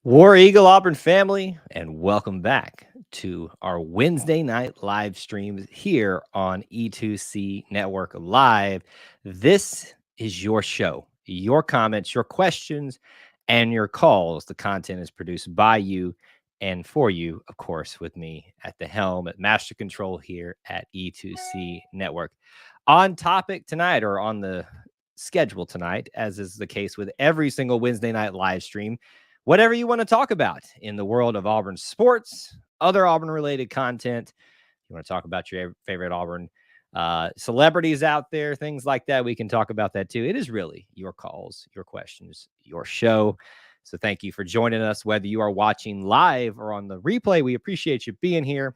War Eagle Auburn family, and welcome back to our Wednesday night live streams here on E2C Network Live. This is your show, your comments, your questions, and your calls. The content is produced by you and for you, of course, with me at the helm at Master Control here at E2C Network. On topic tonight, or on the schedule tonight, as is the case with every single Wednesday night live stream, whatever you want to talk about in the world of Auburn sports, other Auburn related content. You want to talk about your favorite Auburn celebrities out there, things like that. We can talk about that too. It is really your calls, your questions, your show. So thank you for joining us, whether you are watching live or on the replay. We appreciate you being here,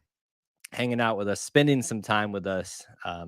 hanging out with us, spending some time with us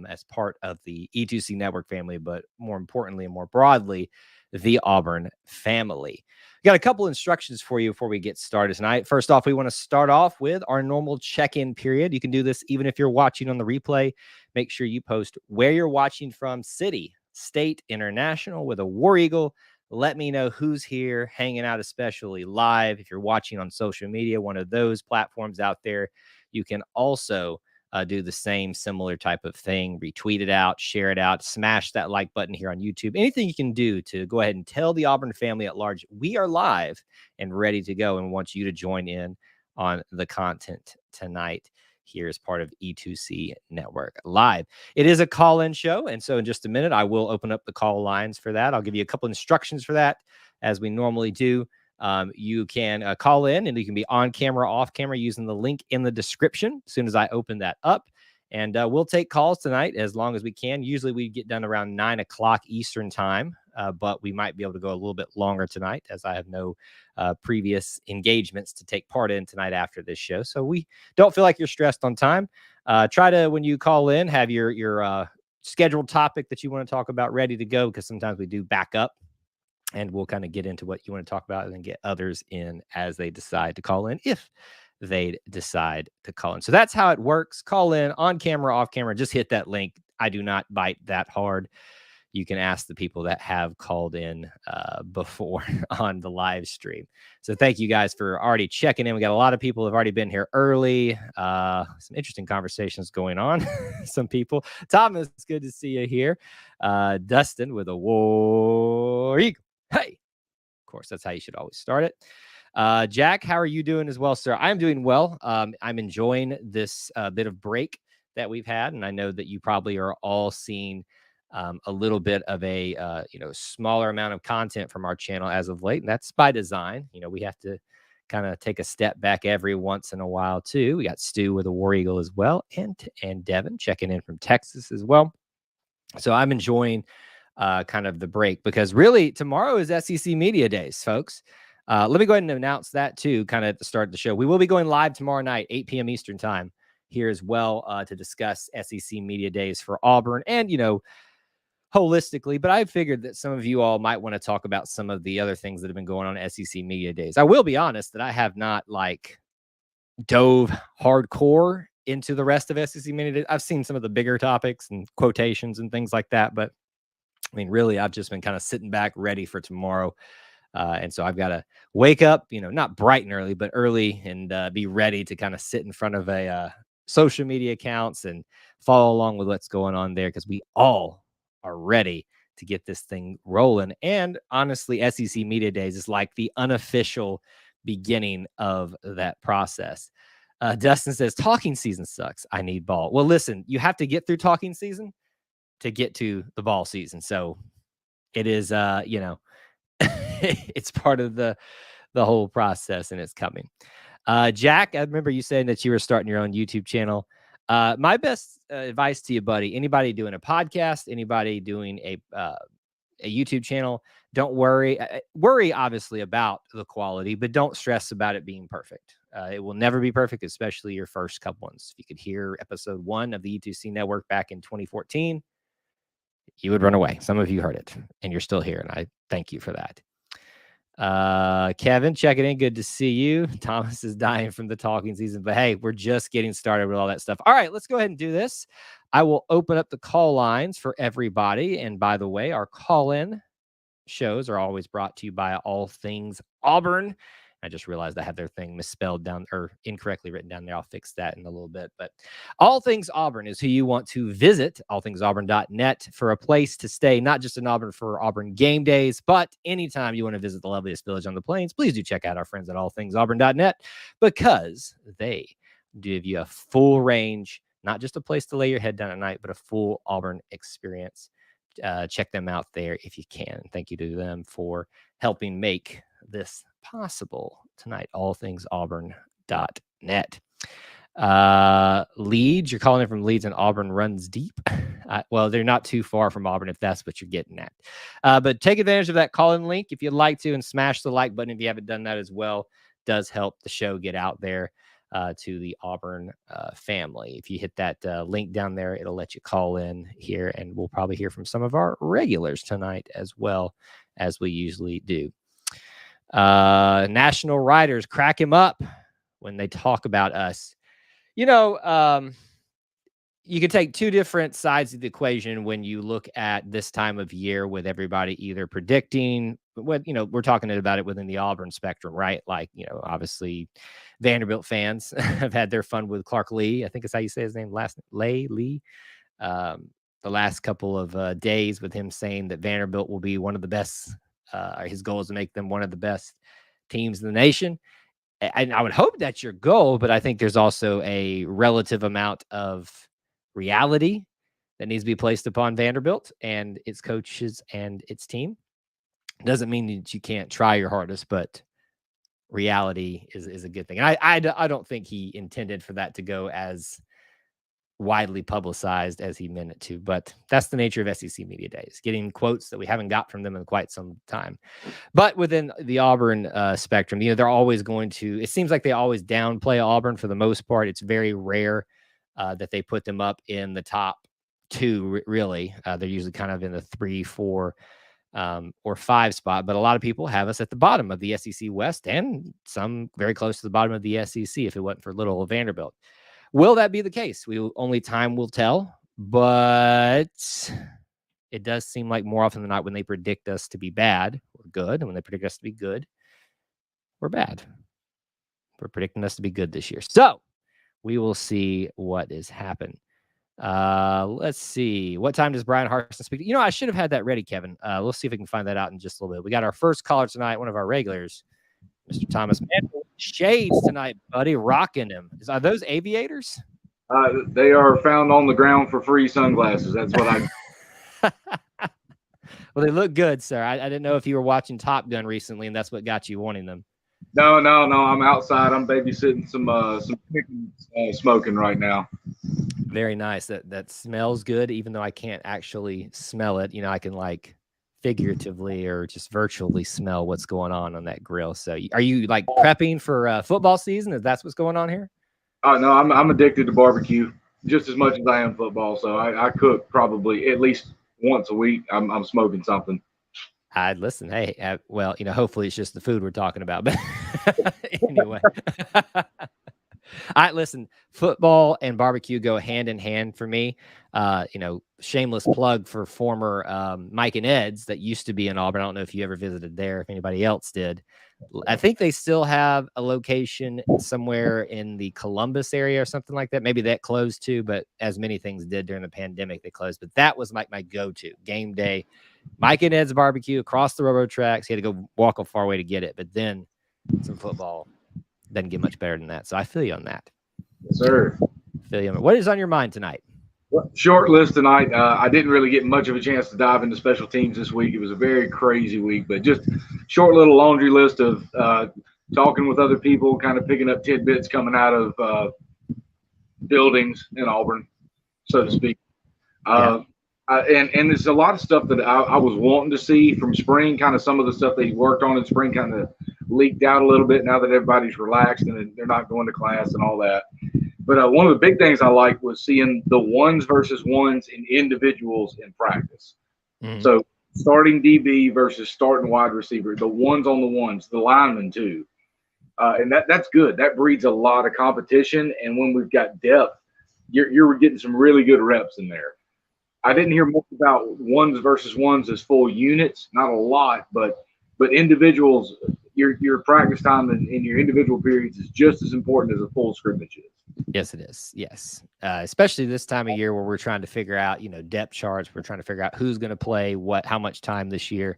as part of the E2C Network family, but more importantly and more broadly, the Auburn family. Got a couple instructions for you before we get started tonight. First off, we want to start off with our normal check-in period. You can do this even if you're watching on the replay. Make sure you post where you're watching from, city, state, international, with a War Eagle. Let me know who's here hanging out, especially live. If you're watching on social media, one of those platforms out there, you can also do the same similar type of thing. Retweet it out, share it out, smash that like button here on YouTube. Anything you can do to go ahead and tell the Auburn family at large, we are live and ready to go, and want you to join in on the content tonight here as part of E2C Network Live. It is a call-in show, and so in just a minute, I will open up the call lines for that. I'll give you a couple instructions for that, as we normally do. You can call in, and you can be on camera, off camera, using the link in the description as soon as I open that up. And we'll take calls tonight as long as we can. Usually we get done around 9 o'clock Eastern time, but we might be able to go a little bit longer tonight, as I have no previous engagements to take part in tonight after this show. So we don't feel like you're stressed on time. Try to, when you call in, have your scheduled topic that you want to talk about ready to go, because sometimes we do back up. And we'll kind of get into what you want to talk about and then get others in as they decide to call in, if they decide to call in. So that's how it works. Call in on camera, off camera. Just hit that link. I do not bite that hard. You can ask the people that have called in before on the live stream. So thank you guys for already checking in. We got a lot of people who have already been here early. Some interesting conversations going on. Some people. Thomas, good to see you here. Dustin with a War Eagle. Hey, of course, that's how you should always start it. Jack, how are you doing as well, sir? I'm doing well. I'm enjoying this bit of break that we've had, and I know that you probably are all seeing a little bit of a smaller amount of content from our channel as of late, and that's by design. We have to kind of take a step back every once in a while too. We got Stu with a War Eagle as well, and Devin checking in from Texas as well. So I'm enjoying kind of the break, because really tomorrow is SEC Media Days, folks. Let me go ahead and announce that too, kind of at the start of the show. We will be going live tomorrow night, 8 p.m. Eastern time here as well, to discuss SEC Media Days for Auburn and, holistically. But I figured that some of you all might want to talk about some of the other things that have been going on at SEC Media Days. I will be honest that I have not dove hardcore into the rest of SEC Media Days. I've seen some of the bigger topics and quotations and things like that, but I mean, really, I've just been kind of sitting back ready for tomorrow. And so I've got to wake up, not bright and early, but early, and be ready to kind of sit in front of a social media accounts and follow along with what's going on there, because we all are ready to get this thing rolling. And honestly, SEC Media Days is like the unofficial beginning of that process. Dustin says, talking season sucks. I need ball. Well, listen, you have to get through talking season to get to the ball season. So it is, it's part of the whole process, and it's coming. Jack, I remember you saying that you were starting your own YouTube channel. My best advice to you, buddy, anybody doing a podcast, anybody doing a YouTube channel, don't worry. Worry, obviously, about the quality, but don't stress about it being perfect. It will never be perfect, especially your first couple ones. If you could hear episode 1 of the E2C Network back in 2014, you would run away. Some of you heard it, and you're still here, and I thank you for that. Kevin, checking in. Good to see you. Thomas is dying from the talking season, but hey, we're just getting started with all that stuff. All right, let's go ahead and do this. I will open up the call lines for everybody. And by the way, our call-in shows are always brought to you by All Things Auburn. I just realized I had their thing misspelled down or incorrectly written down there. I'll fix that in a little bit. But All Things Auburn is who you want to visit, allthingsauburn.net, for a place to stay, not just in Auburn for Auburn game days, but anytime you want to visit the loveliest village on the plains, please do check out our friends at allthingsauburn.net, because they give you a full range, not just a place to lay your head down at night, but a full Auburn experience. Check them out there if you can. Thank you to them for helping make this possible tonight. Allthingsauburn.net. Leeds, you're calling in from Leeds, and Auburn runs deep. Well, they're not too far from Auburn if that's what you're getting at. But take advantage of that call-in link if you'd like to, and smash the like button if you haven't done that as well. It does help the show get out there to the Auburn family. If you hit that link down there, it'll let you call in here, and we'll probably hear from some of our regulars tonight as well, as we usually do. National writers crack him up when they talk about us. You know, you can take two different sides of the equation when you look at this time of year, with everybody either predicting what, we're talking about it within the Auburn spectrum, right? Like, obviously Vanderbilt fans have had their fun with Clark Lee. I think is how you say his name, Lee. The last couple of days with him saying that Vanderbilt will be one of the best. His goal is to make them one of the best teams in the nation. And I would hope that's your goal, but I think there's also a relative amount of reality that needs to be placed upon Vanderbilt and its coaches and its team. Doesn't mean that you can't try your hardest, but reality is a good thing. And I don't think he intended for that to go as widely publicized as he meant it to, but that's the nature of SEC media days, getting quotes that we haven't got from them in quite some time. But within the Auburn spectrum, they're always going to, it seems like they always downplay Auburn for the most part. It's very rare that they put them up in the top two, really. They're usually kind of in the 3, 4, or 5 spot, but a lot of people have us at the bottom of the SEC West, and some very close to the bottom of the SEC if it wasn't for little old Vanderbilt. Will that be the case? Only time will tell, but it does seem like more often than not, when they predict us to be bad, we're good. And when they predict us to be good, we're bad. We're predicting us to be good this year. So we will see what is happening. Let's see. What time does Brian Harsin speak? I should have had that ready, Kevin. We'll see if we can find that out in just a little bit. We got our first caller tonight, one of our regulars, Mr. Thomas. Man, shades tonight, buddy. Rocking him. Are those aviators? They are found on the ground for free sunglasses. That's what I. Well, they look good, sir. I didn't know if you were watching Top Gun recently, and that's what got you wanting them. No. I'm outside. I'm babysitting some chickens, smoking right now. Very nice. That smells good, even though I can't actually smell it. I can figuratively or just virtually smell what's going on that grill. So are you prepping for football season? If that's what's going on here? Oh no, I'm addicted to barbecue just as much as I am football. So I cook probably at least once a week. I'm smoking something. I'd listen. Hey, well, hopefully it's just the food we're talking about. But anyway, listen, football and barbecue go hand in hand for me. Shameless plug for former Mike and Ed's that used to be in Auburn. I don't know if you ever visited there, if anybody else did. I think they still have a location somewhere in the Columbus area or something like that. Maybe that closed too, but as many things did during the pandemic, they closed. But that was my go-to game day. Mike and Ed's barbecue across the railroad tracks. He had to go walk a far way to get it, but then some football doesn't get much better than that. So I feel you on that. Yes, sir. Feel you on it. What is on your mind tonight? Short list tonight. I didn't really get much of a chance to dive into special teams this week. It was a very crazy week, but just short little laundry list of talking with other people, kind of picking up tidbits coming out of buildings in Auburn, so to speak. And there's a lot of stuff that I was wanting to see from spring. Kind of some of the stuff they worked on in spring kind of leaked out a little bit now that everybody's relaxed and they're not going to class and all that. But one of the big things I liked was seeing the ones versus ones in individuals in practice. Mm-hmm. So starting DB versus starting wide receiver, the ones on the ones, the linemen too. And that's good. That breeds a lot of competition. And when we've got depth, you're getting some really good reps in there. I didn't hear much about ones versus ones as full units, not a lot, but individuals your practice time in your individual periods is just as important as a full scrimmage is. Yes, it is. Yes. Especially this time of year where we're trying to figure out, depth charts. We're trying to figure out who's going to play how much time this year.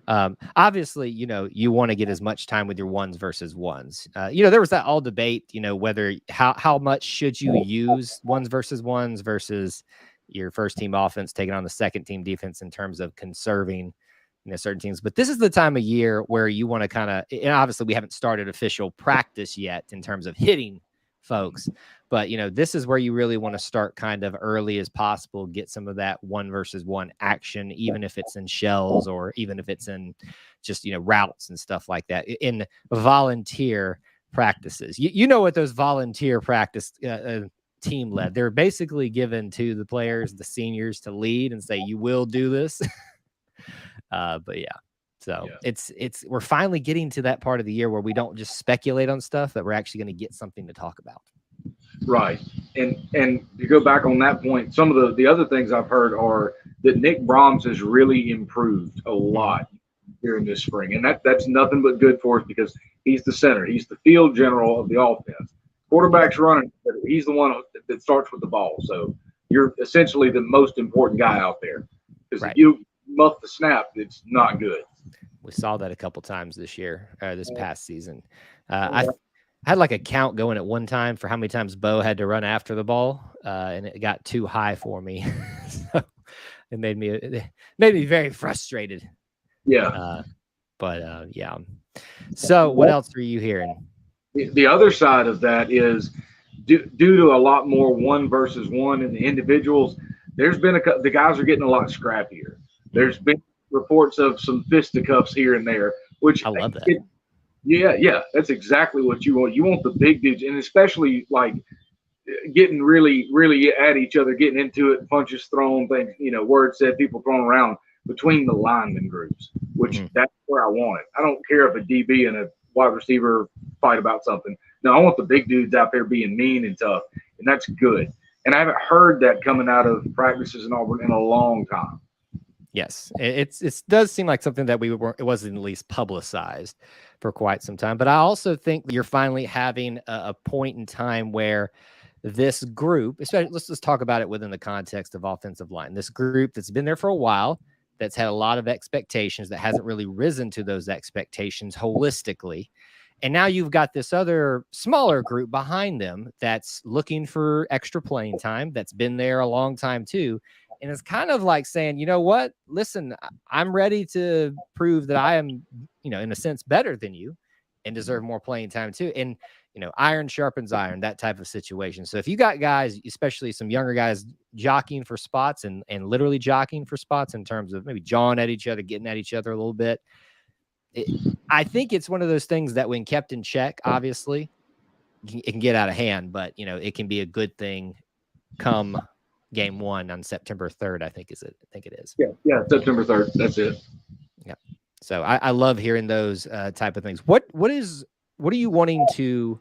Obviously, you want to get as much time with your ones versus ones. There was that all debate, whether how much should you use ones versus your first team offense taking on the second team defense in terms of conserving, certain teams. But this is the time of year where you want to kind of, and obviously we haven't started official practice yet in terms of hitting folks, but this is where you really want to start kind of early as possible, get some of that 1 versus 1 action, even if it's in shells or even if it's in just routes and stuff like that in volunteer practices. You know what those volunteer practice team led, they're basically given to the players, the seniors, to lead and say, you will do this. But yeah. So we're finally getting to that part of the year where we don't just speculate on stuff, that we're actually going to get something to talk about. Right. And to go back on that point, some of the other things I've heard are that Nick Brahms has really improved a lot during this spring. And that's nothing but good for us because he's the center. He's the field general of the offense. Quarterback's running, but he's the one that starts with the ball. So you're essentially the most important guy out there. Because if you muff the snap, it's not good. We saw that a couple times this year, this past season. I had like a count going at one time for how many times Bo had to run after the ball, and it got too high for me. So it made me very frustrated. Yeah. Yeah. So what else are you hearing? The other side of that is due to a lot more 1 versus 1 in the individuals, there's been the guys are getting a lot scrappier. There's been reports of some fisticuffs here and there, which I love that. Yeah, that's exactly what you want. You want the big dudes, and especially like getting really, really at each other, getting into it, punches thrown, things, words said, people thrown around between the lineman groups, which that's where I want it. I don't care if a DB and a wide receiver fight about something. No, I want the big dudes out there being mean and tough, and that's good. And I haven't heard that coming out of practices in Auburn in a long time. Yes, it does seem like something that it wasn't at least publicized for quite some time. But I also think you're finally having a point in time where this group, especially, let's just talk about it within the context of offensive line, this group that's been there for a while, that's had a lot of expectations, that hasn't really risen to those expectations holistically. And now you've got this other smaller group behind them that's looking for extra playing time, that's been there a long time too. And it's kind of like saying, you know what, listen, I'm ready to prove that I am, in a sense, better than you and deserve more playing time too. And, iron sharpens iron, that type of situation. So if you got guys, especially some younger guys, jockeying for spots and literally jockeying for spots in terms of maybe jawing at each other, getting at each other a little bit, I think it's one of those things that when kept in check, obviously, it can get out of hand, but, it can be a good thing come game 1 on September 3rd, I think it is. Yeah, September 3rd. That's it. Yeah. So I love hearing those type of things. What are you wanting to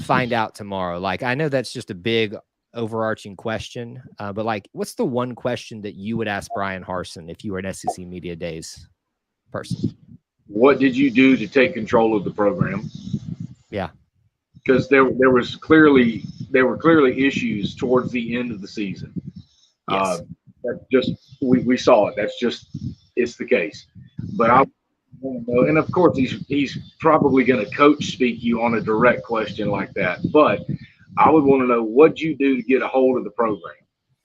find out tomorrow? Like, I know that's just a big overarching question, but like, what's the one question that you would ask Brian Harsin if you were an SEC Media Days person? What did you do to take control of the program? Yeah. Because there were clearly issues towards the end of the season. Yes. That's just we saw it. It's the case. But I want to know, and of course he's probably going to coach speak you on a direct question like that. But I would want to know, what'd you do to get a hold of the program?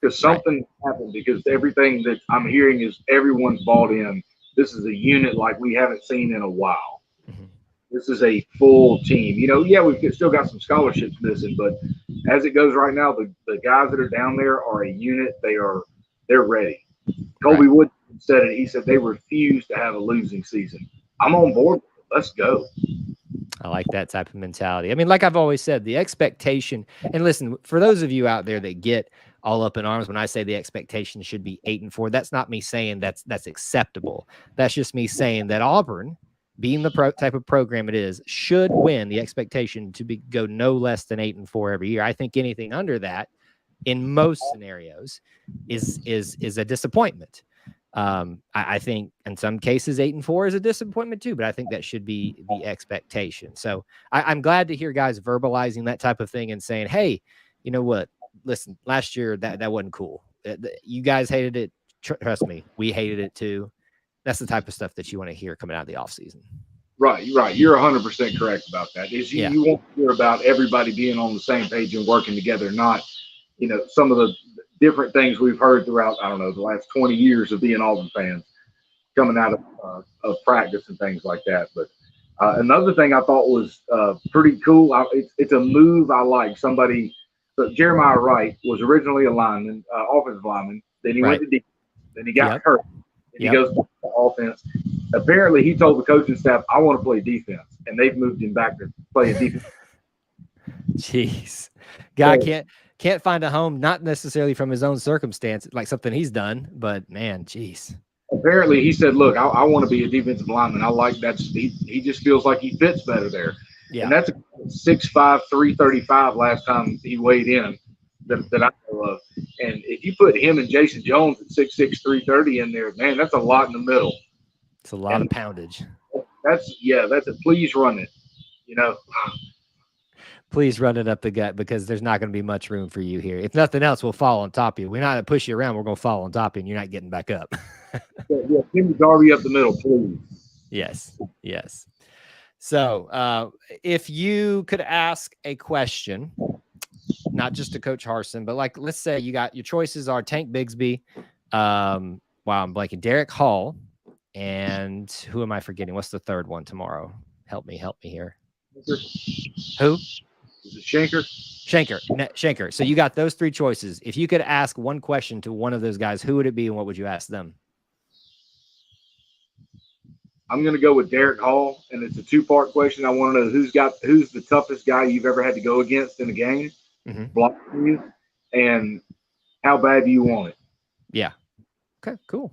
Because something happened. Because everything that I'm hearing is everyone's bought in. This is a unit like we haven't seen in a while. Mm-hmm. This is a full team. We've still got some scholarships missing, but as it goes right now, the guys that are down there are a unit. They're ready. Colby Wood said it. He said they refuse to have a losing season. I'm on board. Let's go. I like that type of mentality. I mean, like I've always said, the expectation, and listen, for those of you out there that get all up in arms when I say the expectation should be 8-4, that's not me saying that's acceptable. That's just me saying that Auburn, being the type of program it is, should win. The expectation to go no less than 8-4 every year. I think anything under that, in most scenarios, is a disappointment. I think in some cases 8-4 is a disappointment too, but I think that should be the expectation. So I'm glad to hear guys verbalizing that type of thing and saying, hey, you know what? Listen, last year that wasn't cool. You guys hated it. Trust me, we hated it too. That's the type of stuff that you want to hear coming out of the offseason. Right. You're 100% correct about that. You want to hear about everybody being on the same page and working together, not, some of the different things we've heard throughout, I don't know, the last 20 years of being Auburn fans coming out of practice and things like that. But another thing I thought was pretty cool. It's a move I like. So Jeremiah Wright was originally a lineman, offensive lineman. Then he went to defense. Then he got hurt. Then he goes to offense. Apparently, he told the coaching staff, "I want to play defense," and they've moved him back to playing defense. Jeez, guy can't find a home, not necessarily from his own circumstance, like something he's done, but man, jeez. Apparently, he said, "Look, I want to be a defensive lineman. I like that. He just feels like he fits better there." Yeah. And that's a 6'5", 335 last time he weighed in that I know of. And if you put him and Jason Jones at 6'6", 330 in there, man, that's a lot in the middle. It's a lot of poundage. That's a please run it, Please run it up the gut, because there's not going to be much room for you here. If nothing else, we'll fall on top of you. We're not going to push you around. We're going to fall on top of you, and you're not getting back up. Yeah, Timmy Darby up the middle, please. Yes. So if you could ask a question, not just to Coach Harsin, but like, let's say you got your choices are Tank Bigsby, I'm blanking, Derek Hall, and who am I forgetting? What's the third one tomorrow? Help me here. Who? Is it Shanker? Shanker. So you got those three choices. If you could ask one question to one of those guys, who would it be and what would you ask them? I'm going to go with Derek Hall, and it's a two-part question. I want to know who's the toughest guy you've ever had to go against in a game, blocking you, and how bad do you want it? Yeah. Okay, cool.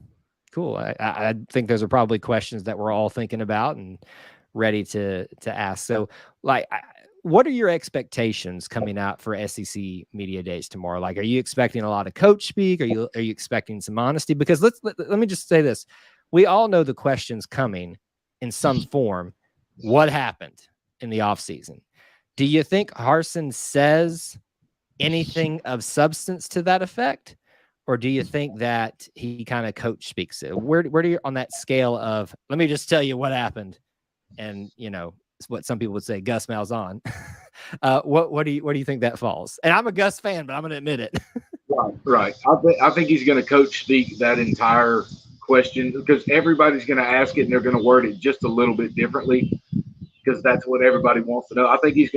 I think those are probably questions that we're all thinking about and ready to ask. So, what are your expectations coming out for SEC Media Days tomorrow? Like, are you expecting a lot of coach speak? Are you expecting some honesty? Because let me just say this. We all know the questions coming in some form. What happened in the offseason? Do you think Harsin says anything of substance to that effect? Or do you think that he kind of coach speaks it? Where do you on that scale of, let me just tell you what happened? And, it's what some people would say, Gus Malzahn. What do you think that falls? And I'm a Gus fan, but I'm going to admit it. Right. I think he's going to coach speak that entire question, because everybody's going to ask it and they're going to word it just a little bit differently, because that's what everybody wants to know. I think he's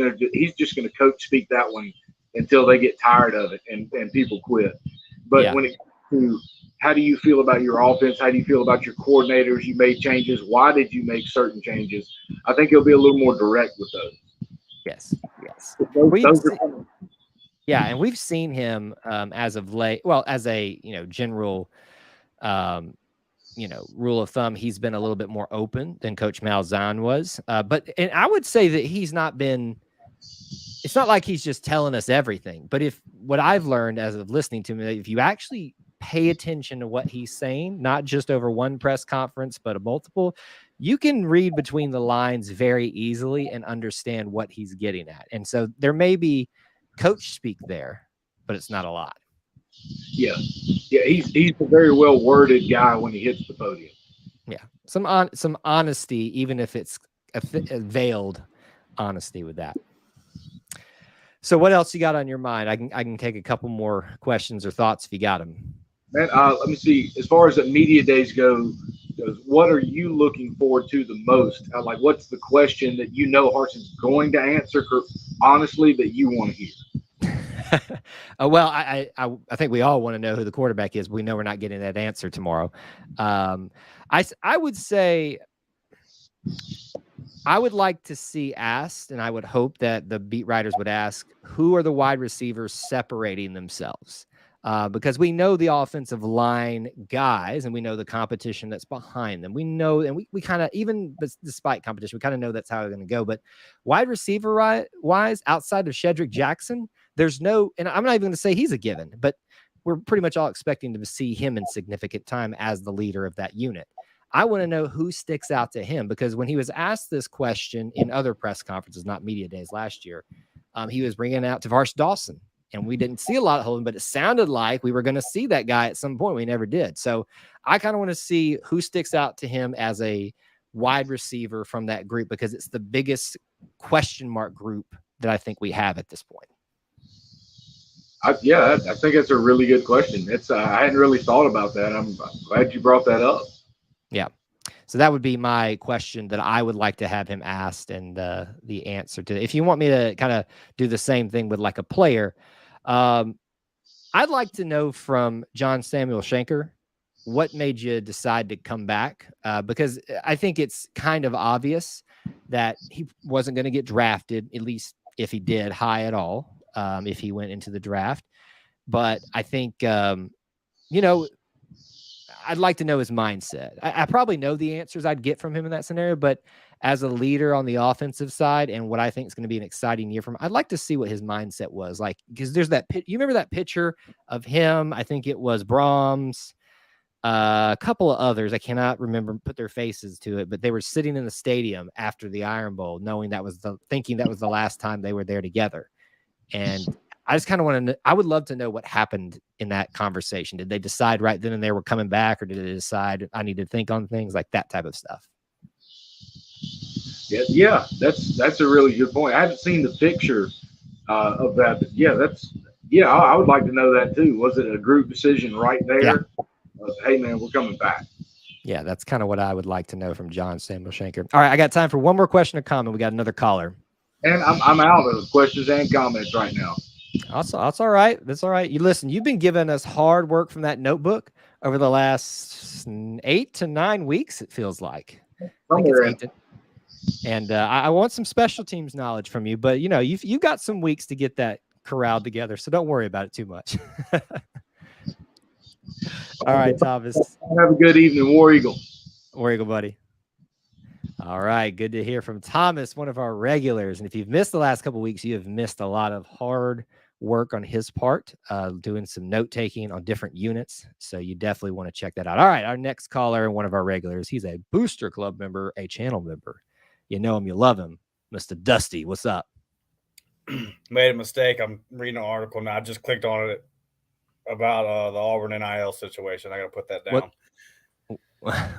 just going to coach speak that one until they get tired of it and people quit. But when it comes to how do you feel about your offense, how do you feel about your coordinators, you made changes, why did you make certain changes, I think he'll be a little more direct with those. Yes. And we've seen him as of late, as a general rule of thumb, he's been a little bit more open than Coach Malzahn was. But I would say that he's not been, it's not like he's just telling us everything. But what I've learned as of listening to him, if you actually pay attention to what he's saying, not just over one press conference, but multiple, you can read between the lines very easily and understand what he's getting at. And so there may be coach speak there, but it's not a lot. Yeah, he's a very well worded guy when he hits the podium. Yeah, some honesty, even if it's a veiled honesty with that. So what else you got on your mind? I can take a couple more questions or thoughts if you got them. Man, let me see. As far as the media days goes, what are you looking forward to the most? What's the question that Harsin's going to answer honestly that you want to hear? Well, I think we all want to know who the quarterback is. But we know we're not getting that answer tomorrow. I would say I would like to see asked, and I would hope that the beat writers would ask, who are the wide receivers separating themselves? Because we know the offensive line guys, and we know the competition that's behind them. We know, and we kind of, even despite competition, we kind of know that's how it's going to go. But wide receiver wise, outside of Shedrick Jackson, there's no, and I'm not even going to say he's a given, but we're pretty much all expecting to see him in significant time as the leader of that unit. I want to know who sticks out to him, because when he was asked this question in other press conferences, not media days last year, he was bringing out Tavares Dawson, and we didn't see a lot of Holden, but it sounded like we were going to see that guy at some point. We never did. So I kind of want to see who sticks out to him as a wide receiver from that group, because it's the biggest question mark group that I think we have at this point. I think it's a really good question. I hadn't really thought about that. I'm glad you brought that up. Yeah. So that would be my question that I would like to have him asked, and the answer to it. If you want me to kind of do the same thing with like a player, I'd like to know from John Samuel Shanker, what made you decide to come back? Because I think it's kind of obvious that he wasn't going to get drafted, at least if he did, high at all, if he went into the draft. But I think, I'd like to know his mindset. I probably know the answers I'd get from him in that scenario, but as a leader on the offensive side, and what I think is going to be an exciting year for him, I'd like to see what his mindset was like, because there's that you remember that picture of him? I think it was Brahms, a couple of others. I cannot remember, put their faces to it, but they were sitting in the stadium after the Iron Bowl, thinking that was the last time they were there together. And I just kind of want to, I would love to know what happened in that conversation. Did they decide right then and there we're coming back, or did they decide I need to think on things, like that type of stuff? Yeah, that's a really good point. I haven't seen the picture of that. But I would like to know that too. Was it a group decision right there? Yeah. Hey man, we're coming back. Yeah, that's kind of what I would like to know from John Samuel Shanker. All right, I got time for one more question or comment. We got another caller. And I'm out of questions and comments right now. That's all right. That's all right. You've been giving us hard work from that notebook over the last 8 to 9 weeks, it feels like. I think it's 8 and I want some special teams knowledge from you, but you've got some weeks to get that corralled together, so don't worry about it too much. All right, Thomas. Have a good evening, War Eagle. War Eagle, buddy. All right, good to hear from Thomas, one of our regulars. And if you've missed the last couple of weeks, you have missed a lot of hard work on his part, doing some note taking on different units. So you definitely want to check that out. All right, our next caller, one of our regulars, he's a Booster Club member, a channel member. You know him, you love him, Mr. Dusty. What's up? Made a mistake. I'm reading an article now. I just clicked on it about the Auburn NIL situation. I got to put that down.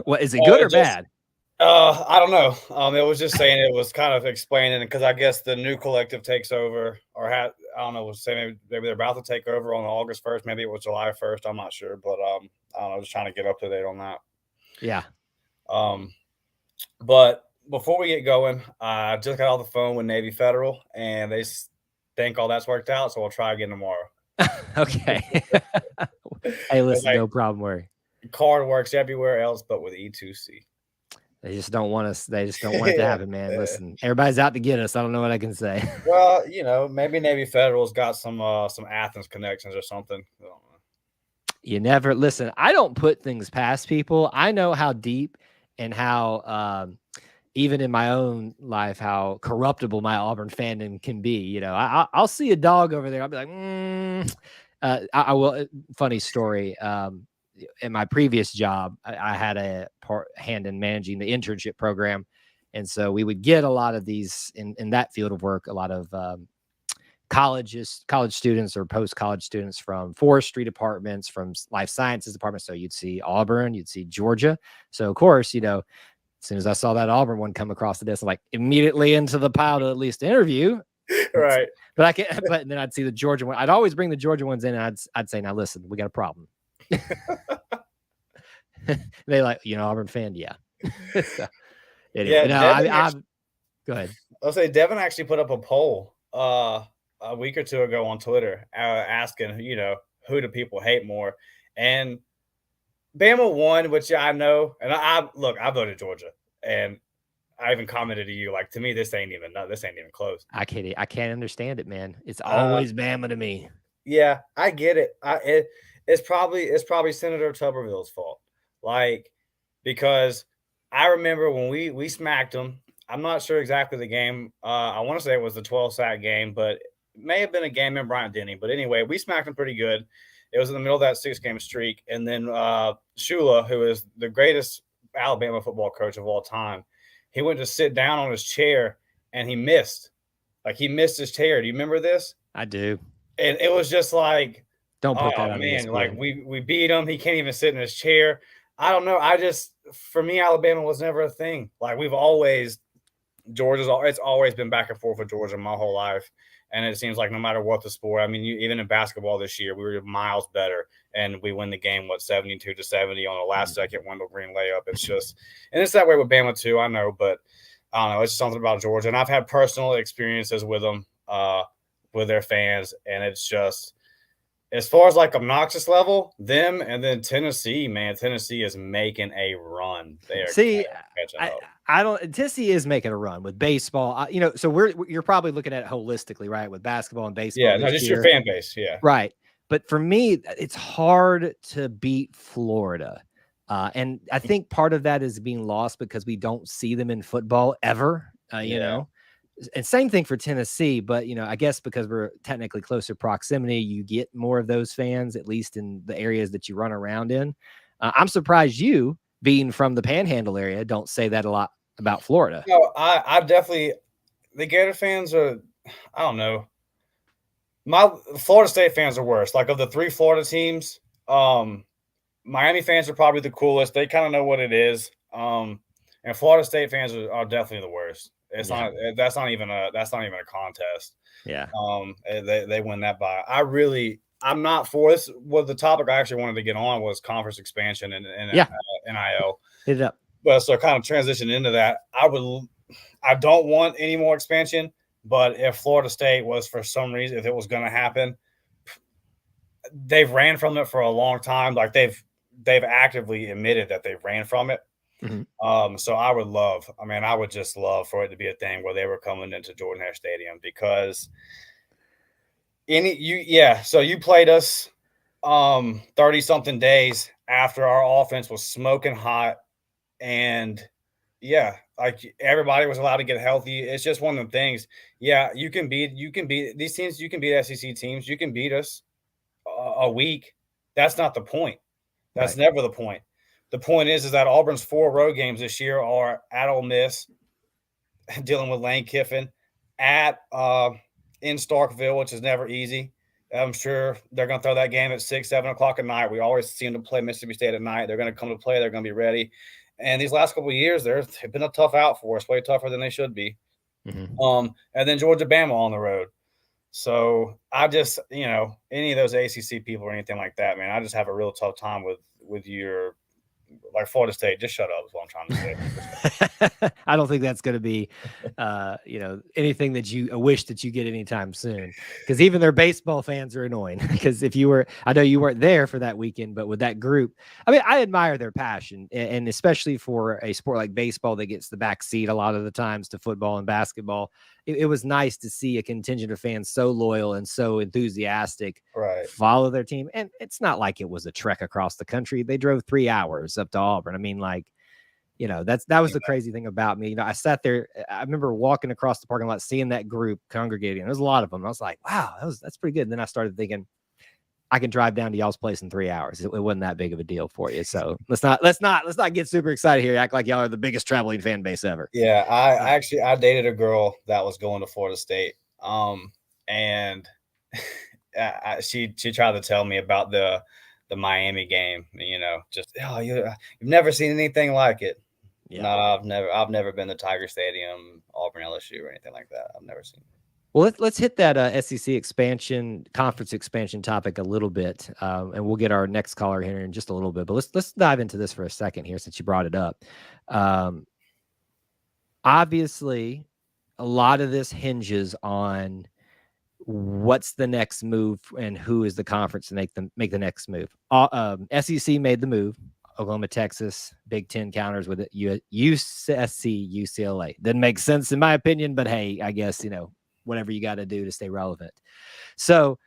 What is it, good or bad? I don't know. It was just saying, it was kind of explaining, because I guess the new collective takes over, or I don't know, was saying maybe they're about to take over on August 1st. Maybe it was July 1st. I'm not sure, but I don't know. Just trying to get up to date on that. Yeah. But before we get going, I just got off the phone with Navy Federal, and they think all that's worked out. So we'll try again tomorrow. Okay. Hey, listen, no problem. Worry. Card works everywhere else, but with E2C. They just don't want us. They just don't want it to happen, man. Listen, everybody's out to get us. I don't know what I can say. Well, maybe Navy Federal's got some Athens connections or something. I don't know. You never listen. I don't put things past people. I know how deep and how, even in my own life, how corruptible my Auburn fandom can be. I'll see a dog over there. I'll be like, I will. Funny story. In my previous job, I had a hand in managing the internship program. And so we would get a lot of these in that field of work, a lot of college students or post-college students from forestry departments, from life sciences departments. So you'd see Auburn, you'd see Georgia. So of course, as soon as I saw that Auburn one come across the desk, I'm like immediately into the pile to at least interview. Right. But then I'd see the Georgia one. I'd always bring the Georgia ones in, and I'd say, now listen, we got a problem. They Auburn fan, yeah. So, anyway, go ahead. I'll say Devin actually put up a poll a week or two ago on Twitter, asking who do people hate more, and Bama won, which I know, and I voted Georgia, and I even commented to you, like, to me this ain't even close. I can't understand it, man. It's always Bama to me. Yeah, I get it. It's probably Senator Tuberville's fault. Like, because I remember when we smacked them. I'm not sure exactly the game. I want to say it was the 12-sack game, but it may have been a game in Bryant-Denny. But anyway, we smacked them pretty good. It was in the middle of that 6-game streak. And then Shula, who is the greatest Alabama football coach of all time, he went to sit down on his chair and he missed. Like, he missed his chair. Do you remember this? I do. And it was just like, don't put that on man, ESPN. like we beat him. He can't even sit in his chair. I don't know. For me, Alabama was never a thing. Like, it's always been back and forth with Georgia my whole life. And it seems like no matter what the sport, I mean, even in basketball this year, we were miles better, and we win the game 72-70 on a last second Wendell Green layup. It's just, and it's that way with Bama too. I know, but I don't know. It's something about Georgia, and I've had personal experiences with them, with their fans, and it's just, as far as like obnoxious level, them, and then Tennessee, man, Tennessee is making a run. They are Tennessee is making a run with baseball. So you're probably looking at it holistically, right? With basketball and baseball. Yeah, no, just your fan base. Yeah, right. But for me, it's hard to beat Florida. And I think part of that is being lost because we don't see them in football ever, you know. And same thing for Tennessee, but, I guess because we're technically closer proximity, you get more of those fans, at least in the areas that you run around in. I'm surprised you, being from the Panhandle area, don't say that a lot about Florida. No, I definitely, the Gator fans are, I don't know. My Florida State fans are worse. Like, of the 3 Florida teams, Miami fans are probably the coolest. They kind of know what it is. And Florida State fans are definitely the worst. It's not. That's not even a contest. Yeah. They win that by. I'm not for this. Well, the topic I actually wanted to get on was conference expansion and NIL. Hit it up. But so kind of transition into that. I don't want any more expansion. But if Florida State was, for some reason, if it was going to happen, they've ran from it for a long time. Like, they've actively admitted that they've ran from it. Mm-hmm. So I would just love for it to be a thing where they were coming into Jordan-Hare Stadium, because so you played us 30 something days after our offense was smoking hot, and like, everybody was allowed to get healthy. It's just one of the things. Yeah, you can beat these teams, you can beat SEC teams, you can beat us a week. That's not the point. That's never the point. The point is that Auburn's 4 road games this year are at Ole Miss, dealing with Lane Kiffin, at in Starkville, which is never easy. I'm sure they're going to throw that game at 6, 7 o'clock at night. We always see them to play Mississippi State at night. They're going to come to play. They're going to be ready. And these last couple of years, they've been a tough out for us, way tougher than they should be. Mm-hmm. And then Georgia, Bama on the road. So I just, any of those ACC people or anything like that, man, I just have a real tough time with your, like, Florida State. Just shut up is what I'm trying to say. I don't think that's going to be, anything that you wish that you get anytime soon, because even their baseball fans are annoying. Because I know you weren't there for that weekend, but with that group, I mean, I admire their passion, and especially for a sport like baseball that gets the back seat a lot of the times to football and basketball. It was nice to see a contingent of fans so loyal and so enthusiastic, follow their team. And it's not like it was a trek across the country. They drove 3 hours up to Auburn. I mean, like, that was the crazy thing about me. I sat there. I remember walking across the parking lot, seeing that group congregating. There's a lot of them. I was like, wow, that's pretty good. And then I started thinking, I can drive down to y'all's place in 3 hours. It wasn't that big of a deal for you. So let's not get super excited here. Act like y'all are the biggest traveling fan base ever. Yeah, I dated a girl that was going to Florida State, and she tried to tell me about the Miami game. You've never seen anything like it. Yeah. No, I've never been to Tiger Stadium, Auburn, LSU, or anything like that. I've never seen it. Well, let's hit that SEC conference expansion topic a little bit, and we'll get our next caller here in just a little bit. But let's dive into this for a second here, since you brought it up. Obviously, a lot of this hinges on what's the next move and who is the conference to make the next move. SEC made the move. Oklahoma, Texas, Big Ten counters with it. USC, UCLA. Didn't make sense in my opinion, but hey, I guess whatever you got to do to stay relevant. So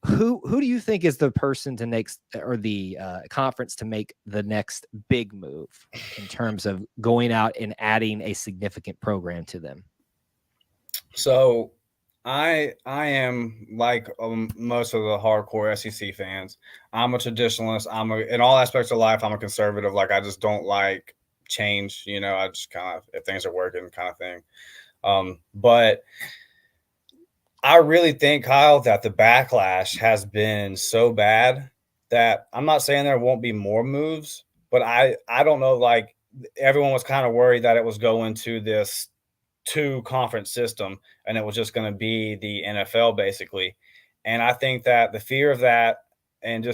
who do you think is the person to next, or the conference to make the next big move in terms of going out and adding a significant program to them? So I am like most of the hardcore SEC fans. I'm a traditionalist. In all aspects of life, I'm a conservative. Like I just don't like change. I just kind of if things are working, kind of thing. But I really think, Kyle, that the backlash has been so bad that I'm not saying there won't be more moves, but I don't know. Like everyone was kind of worried that it was going to this two conference system and it was just going to be the NFL basically. And I think that the fear of that, and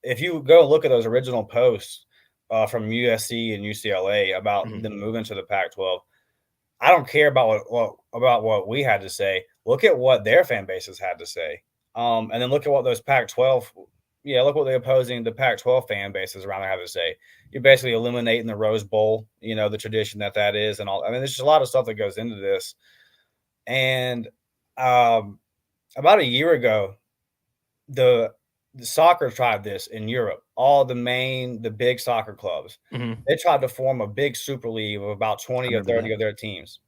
if you go look at those original posts from USC and UCLA about them moving to the Pac-12, I don't care about what we had to say. Look at what their fan bases had to say, and then look at what those Pac-12, look what the Pac-12 fan bases around there have to say. You're basically eliminating the Rose Bowl, the tradition that is, and all. I mean, there's just a lot of stuff that goes into this. And about a year ago, the soccer tried this in Europe. All the big soccer clubs, they tried to form a big super league of about 20 or 30 of their teams.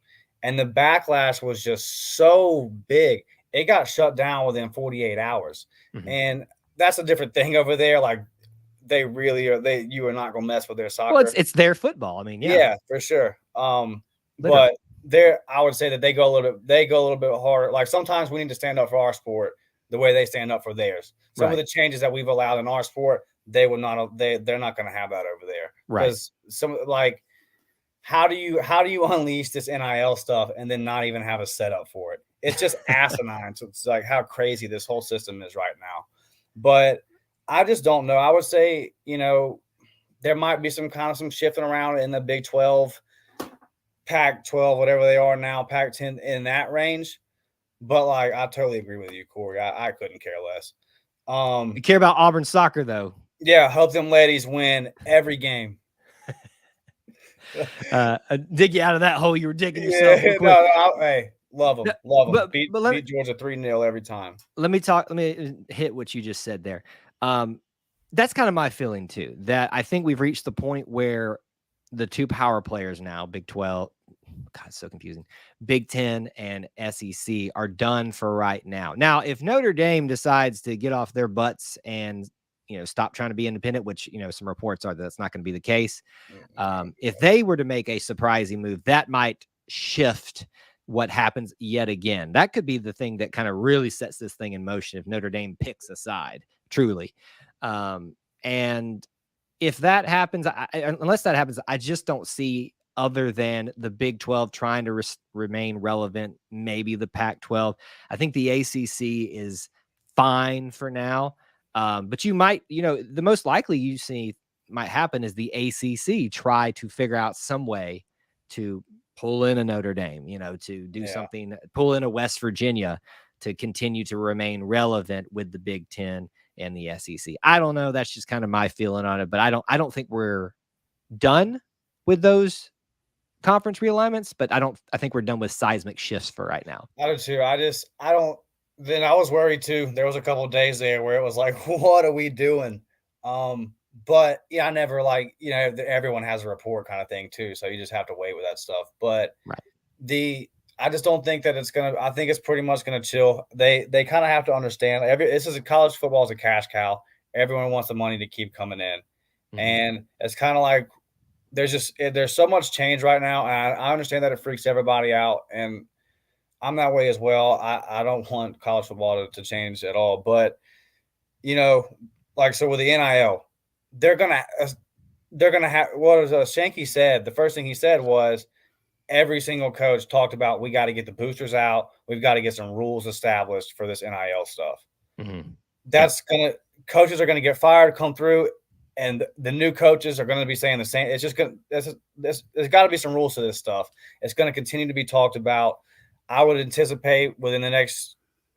And the backlash was just so big. It got shut down within 48 hours. And that's a different thing over there. Like they really are, you are not going to mess with their soccer. Well, it's their football. I mean, yeah, for sure. But I would say that they go a little bit harder. Like sometimes we need to stand up for our sport the way they stand up for theirs. Some of the changes that we've allowed in our sport, they're not going to have that over there. Because how do you unleash this NIL stuff and then not even have a setup for it? It's just asinine. So it's like how crazy this whole system is right now. But I just don't know. I would say, there might be some shifting around in the Big 12, Pac-12, whatever they are now, Pac-10 in that range. But like, I totally agree with you, Corey. I couldn't care less. You care about Auburn soccer though. Yeah, hope them ladies win every game. Dig you out of that hole you were digging yourself. Hey, love them. Love them. Beat Georgia 3-0 every time. Let me hit what you just said there. That's kind of my feeling too, that I think we've reached the point where the two power players now, Big 12, God, it's so confusing, Big 10 and SEC are done for right now. Now, if Notre Dame decides to get off their butts and stop trying to be independent, which some reports are that's not going to be the case. If they were to make a surprising move, that might shift what happens yet again. That could be the thing that kind of really sets this thing in motion if Notre Dame picks a side, truly. And if that happens, unless that happens, I just don't see, other than the Big 12 trying to remain relevant, maybe the Pac-12. I think the ACC is fine for now. But you might, the most likely you see might happen is the ACC try to figure out some way to pull in a Notre Dame, to do something, pull in a West Virginia to continue to remain relevant with the Big 10 and the SEC. I don't know. That's just kind of my feeling on it, but I don't think we're done with those conference realignments, but I think we're done with seismic shifts for right now. I do too. Then I was worried too. There was a couple of days there where it was like, what are we doing? But I never everyone has a report kind of thing too. So you just have to wait with that stuff. But I just don't think that I think it's pretty much going to chill. They kind of have to understand college football is a cash cow. Everyone wants the money to keep coming in. And it's kind of like, there's so much change right now. And I understand that it freaks everybody out. And I'm that way as well. I don't want college football to change at all. But, so with the NIL, they're going to have what Shanky said. The first thing he said was every single coach talked about, we got to get the boosters out. We've got to get some rules established for this NIL stuff. Coaches are going to get fired, come through, and the new coaches are going to be saying the same. It's just there's got to be some rules to this stuff. It's going to continue to be talked about. I would anticipate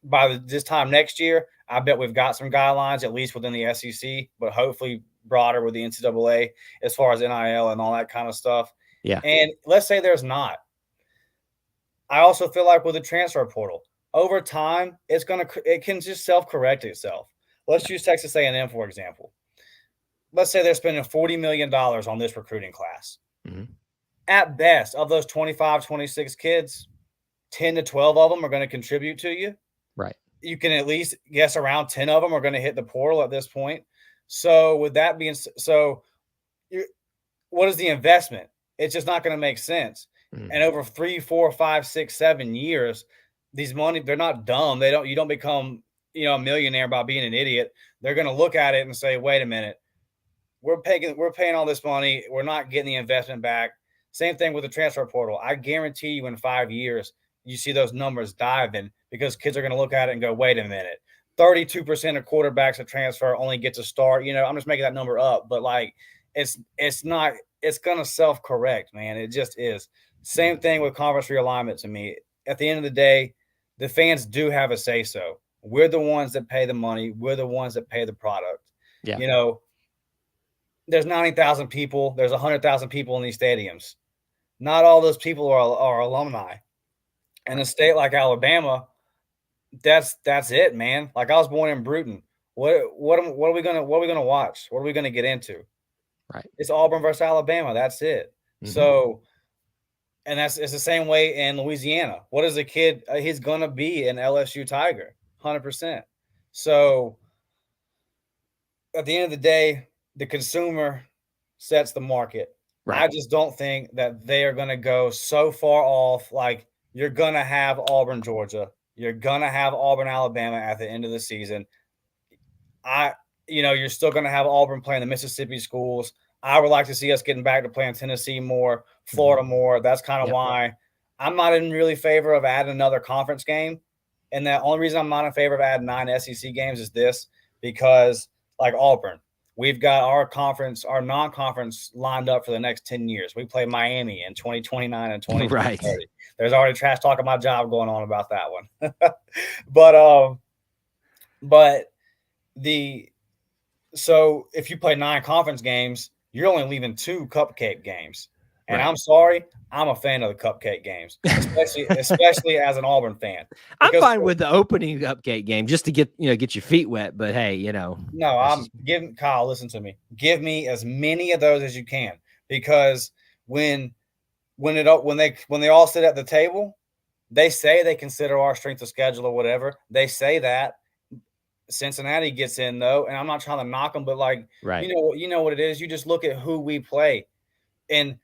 by this time next year, I bet we've got some guidelines, at least within the SEC, but hopefully broader with the NCAA as far as NIL and all that kind of stuff. Yeah. And let's say there's not. I also feel like with the transfer portal, over time, it can just self-correct itself. Let's use Texas A&M, for example. Let's say they're spending $40 million on this recruiting class. At best, of those 25, 26 kids, 10 to 12 of them are going to contribute to you. Right. You can at least guess around 10 of them are going to hit the portal at this point. So with that being what is the investment? It's just not going to make sense. Mm. And over 3, 4, 5, 6, 7 years, these money, they're not dumb. You don't become, a millionaire by being an idiot. They're going to look at it and say, wait a minute, we're paying all this money. We're not getting the investment back. Same thing with the transfer portal. I guarantee you in 5 years, you see those numbers diving because kids are going to look at it and go, wait a minute, 32% of quarterbacks that transfer only get to start. I'm just making that number up, but like it's not, it's going to self-correct, man. It just is. Same thing with conference realignment to me. At the end of the day, the fans do have a say-so. We're the ones that pay the money. We're the ones that pay the product. Yeah. There's 90,000 people. There's 100,000 people in these stadiums. Not all those people are alumni. In a state like Alabama, that's it, man. Like I was born in Bruton. What are we gonna watch? What are we gonna get into? Right. It's Auburn versus Alabama. That's it. Mm-hmm. So, and it's the same way in Louisiana. What is a kid? He's gonna be an LSU Tiger, 100%. So, at the end of the day, the consumer sets the market. Right. I just don't think that they are going to go so far off. Like you're going to have Auburn, Georgia. You're going to have Auburn, Alabama at the end of the season. You're still going to have Auburn playing the Mississippi schools. I would like to see us getting back to playing Tennessee more, Florida more. That's kind of why I'm not in really favor of adding another conference game. And the only reason I'm not in favor of adding 9 SEC games is this, because like Auburn, we've got our non-conference lined up for the next 10 years. We play Miami in 2029 and 2030. Right. There's already trash talk about job going on about that one. So if you play 9 conference games, you're only leaving 2 cupcake games. And right. I'm sorry, I'm a fan of the cupcake games, especially as an Auburn fan. I'm fine with the opening cupcake game just to get your feet wet. But hey, No, Kyle, listen to me. Give me as many of those as you can, because when they all sit at the table, they say they consider our strength of schedule or whatever. They say that. Cincinnati gets in though, and I'm not trying to knock them, but like, right. you know what it is. You just look at who we play, and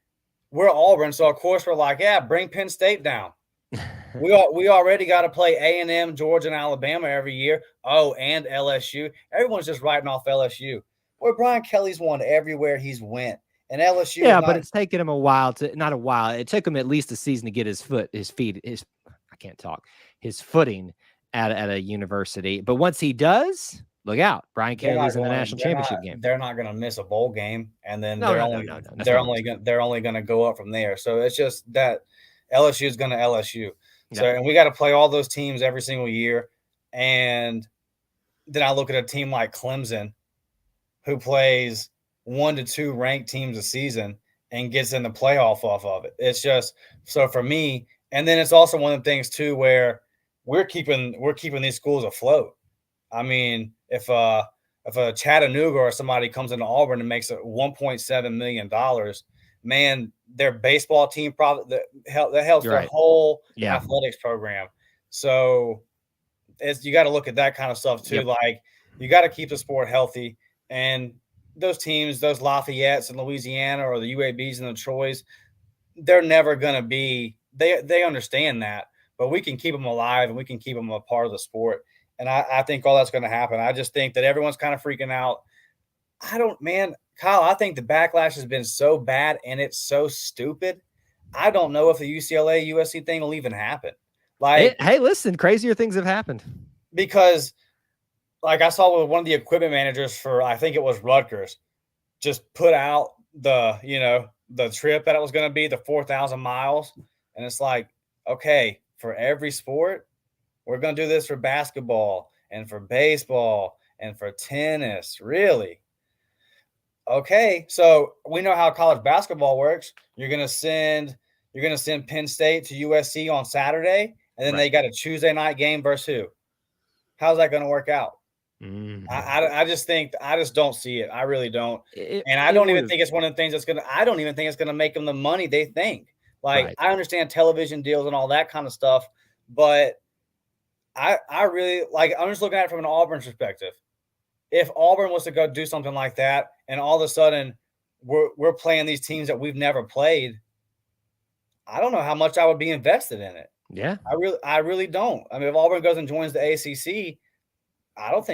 we're Auburn, so of course we're like, yeah, bring Penn State down. we already got to play A&M, Georgia, and Alabama every year. Oh, and LSU. Everyone's just writing off LSU. Boy, Brian Kelly's won everywhere he's went, and LSU. Yeah, but it's taken him a while not a while. It took him at least a season to get his footing at a university. But once he does, look out. Brian Kelly's in the national championship game. They're not going to miss a bowl game, and then they're only going to go up from there. So it's just that LSU is going to LSU. So and we got to play all those teams every single year. And then I look at a team like Clemson, who plays 1 to 2 ranked teams a season and gets in the playoff off of it. It's just so for me. And then it's also one of the things too where we're keeping these schools afloat. I mean, if a Chattanooga or somebody comes into Auburn and makes $1.7 million, man, their baseball team probably that helps their whole athletics program. So you got to look at that kind of stuff too. Yep. Like you got to keep the sport healthy, and those teams, those Lafayettes in Louisiana or the UABs and the Troys, they're never going to be. They understand that, but we can keep them alive and we can keep them a part of the sport. And I think all that's going to happen. I just think that everyone's kind of freaking out. Kyle, I think the backlash has been so bad and it's so stupid. I don't know if the UCLA USC thing will even happen. Like, hey, listen, crazier things have happened. Because, like, I saw one of the equipment managers for, I think it was Rutgers, just put out the trip that it was going to be, the 4,000 miles. And it's like, okay, for every sport, we're going to do this for basketball and for baseball and for tennis. Really? Okay. So we know how college basketball works. You're going to send Penn State to USC on Saturday, and then they got a Tuesday night game versus who? How's that going to work out? Mm-hmm. I just don't see it. I really don't. I don't even think it's one of the things I don't even think it's going to make them the money they think. Like, I understand television deals and all that kind of stuff, But I really like. I'm just looking at it from an Auburn perspective. If Auburn was to go do something like that, and all of a sudden we're playing these teams that we've never played, I don't know how much I would be invested in it. Yeah, I really don't. I mean, if Auburn goes and joins the ACC, I don't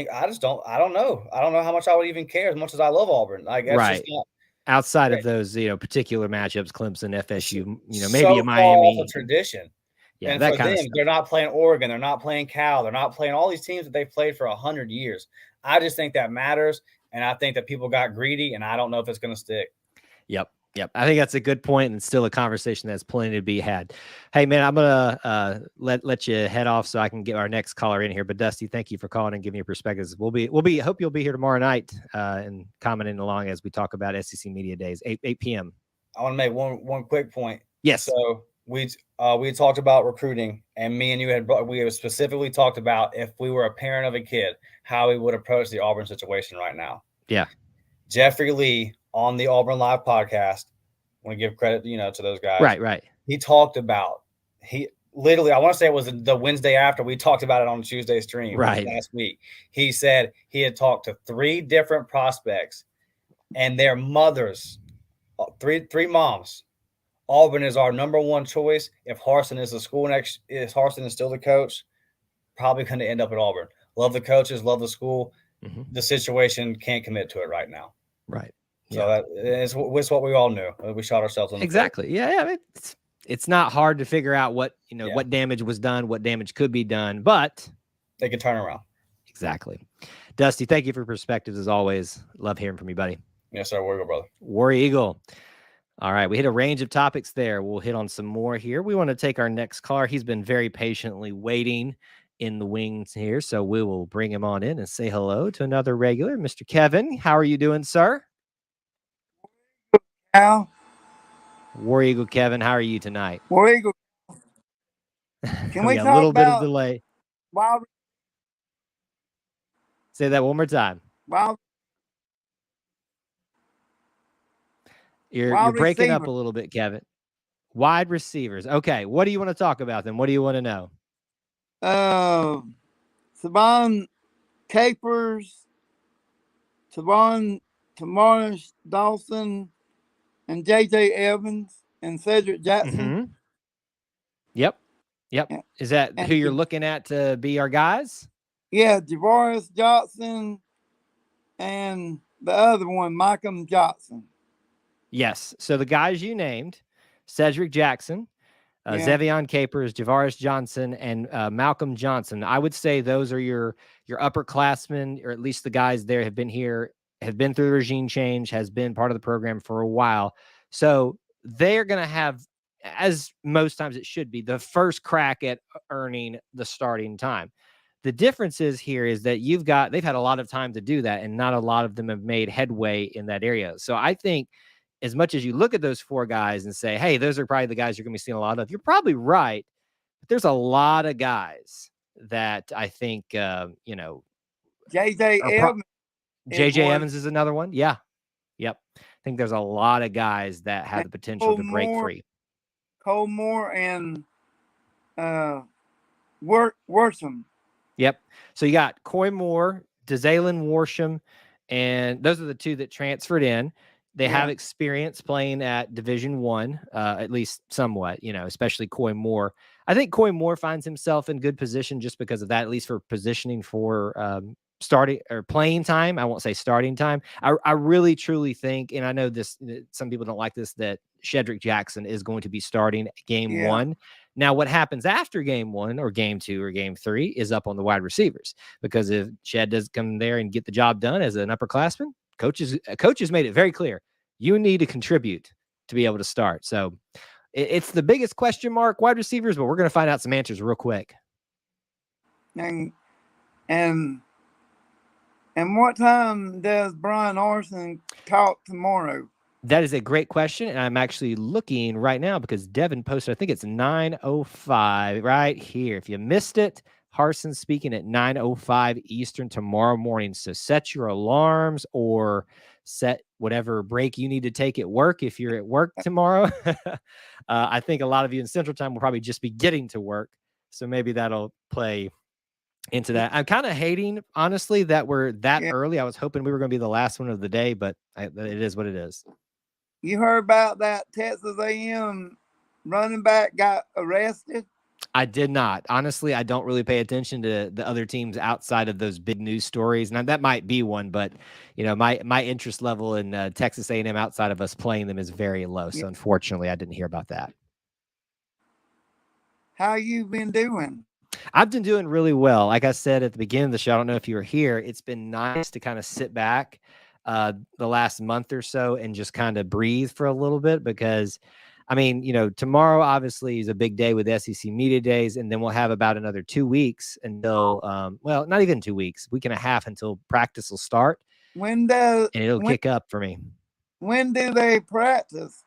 know. I don't know how much I would even care as much as I love Auburn. Like that's right. just not Outside of those, particular matchups, Clemson, FSU, maybe so a far off Miami. of tradition. Yeah, And that for kind of them, stuff. they're not playing Oregon. They're not playing Cal. They're not playing all these teams that they've played for 100 years. I just think that matters. And I think that people got greedy, and I don't know if it's going to stick. Yep. I think that's a good point, and still a conversation that's plenty to be had. Hey, man, I'm gonna let you head off so I can get our next caller in here. But Dusty, thank you for calling and giving your perspectives. We'll be. Hope you'll be here tomorrow night and commenting along as we talk about SEC Media Days, 8 p.m. I want to make one quick point. Yes. So we talked about recruiting, and me and you we have specifically talked about if we were a parent of a kid, how we would approach the Auburn situation right now. Yeah. Jeffrey Lee on the Auburn Live podcast, I want to give credit, to those guys. Right. He talked about literally, I want to say it was the Wednesday after we talked about it on Tuesday stream last week. He said he had talked to 3 different prospects and their mothers, three moms. Auburn is our number 1 choice. If Harsin is Harsin is still the coach, probably going to end up at Auburn. Love the coaches, love the school. Mm-hmm. The situation, can't commit to it right now. Right. So it's what we all knew. We shot ourselves in the foot. Yeah. It's not hard to figure out what damage was done, what damage could be done, but they can turn around. Exactly. Dusty, thank you for perspectives as always. Love hearing from you, buddy. Yes, sir. War Eagle, brother. War Eagle. All right. We hit a range of topics there. We'll hit on some more here. We want to take our next caller. He's been very patiently waiting in the wings here. So we will bring him on in and say hello to another regular, Mr. Kevin. How are you doing, sir? Al? War Eagle Kevin, how are you tonight? War Eagle. Can we talk a little bit of about delay? Wild? Say that one more time. Wild. You're breaking up a little bit, Kevin. Wide receivers. Okay. What do you want to talk about then? What do you want to know? Savon Capers, Tamaris Dawson, and J.J. Evans and Cedric Jackson. Mm-hmm. Yep. Is that who you're looking at to be our guys? Yeah, Javaris Johnson and the other one, Malcolm Johnson. Yes. So the guys you named, Cedric Jackson, Zevion Capers, Javaris Johnson, and Malcolm Johnson. I would say those are your upperclassmen, or at least the guys there have been here, have been through the regime change, has been part of the program for a while. So they're going to have, as most times it should be, the first crack at earning the starting time. The difference is here is that they've had a lot of time to do that, and not a lot of them have made headway in that area. So I think as much as you look at those 4 guys and say, hey, those are probably the guys you're going to be seeing a lot of, you're probably right. But there's a lot of guys that I think, J.J. Evans. J.J. Evans is another one. Yeah. Yep. I think there's a lot of guys that have the potential to break free. Cole Moore and Worsham. Yep. So you got Coy Moore, Dzalen Worsham, and those are the 2 that transferred in. They have experience playing at Division I, at least somewhat, especially Coy Moore. I think Coy Moore finds himself in good position just because of that, at least for positioning for starting or playing time. I won't say starting time. I really, truly think, and I know this, some people don't like this, that Cedric Jackson is going to be starting game 1. Now, what happens after game 1 or game 2 or game 3 is up on the wide receivers, because if Shed does come there and get the job done as an upperclassman, coaches made it very clear, you need to contribute to be able to start. So it's the biggest question mark, wide receivers, but we're going to find out some answers real quick. And what time does Brian Orson talk tomorrow? That is a great question, and I'm actually looking right now because Devin posted, I think it's 9:05 right here. If you missed it, Harson's speaking at 9:05 Eastern tomorrow morning. So set your alarms or set whatever break you need to take at work if you're at work tomorrow. I think a lot of you in Central Time will probably just be getting to work. So maybe that'll play into that. I'm kind of hating, honestly, that we're that early. I was hoping we were going to be the last one of the day, but it is what it is. You heard about that Texas A&M running back got arrested? I did not. Honestly, I don't really pay attention to the other teams outside of those big news stories. Now that might be one, but my interest level in Texas A&M outside of us playing them is very low. So unfortunately, I didn't hear about that. How you been doing? I've been doing really well. Like I said at the beginning of the show, I don't know if you were here. It's been nice to kind of sit back the last month or so and just kind of breathe for a little bit because, I mean, tomorrow obviously is a big day with SEC Media Days, and then we'll have about another 2 weeks until, well, not even 2 weeks, week and a half until practice will start. And it'll kick up for me. When do they practice?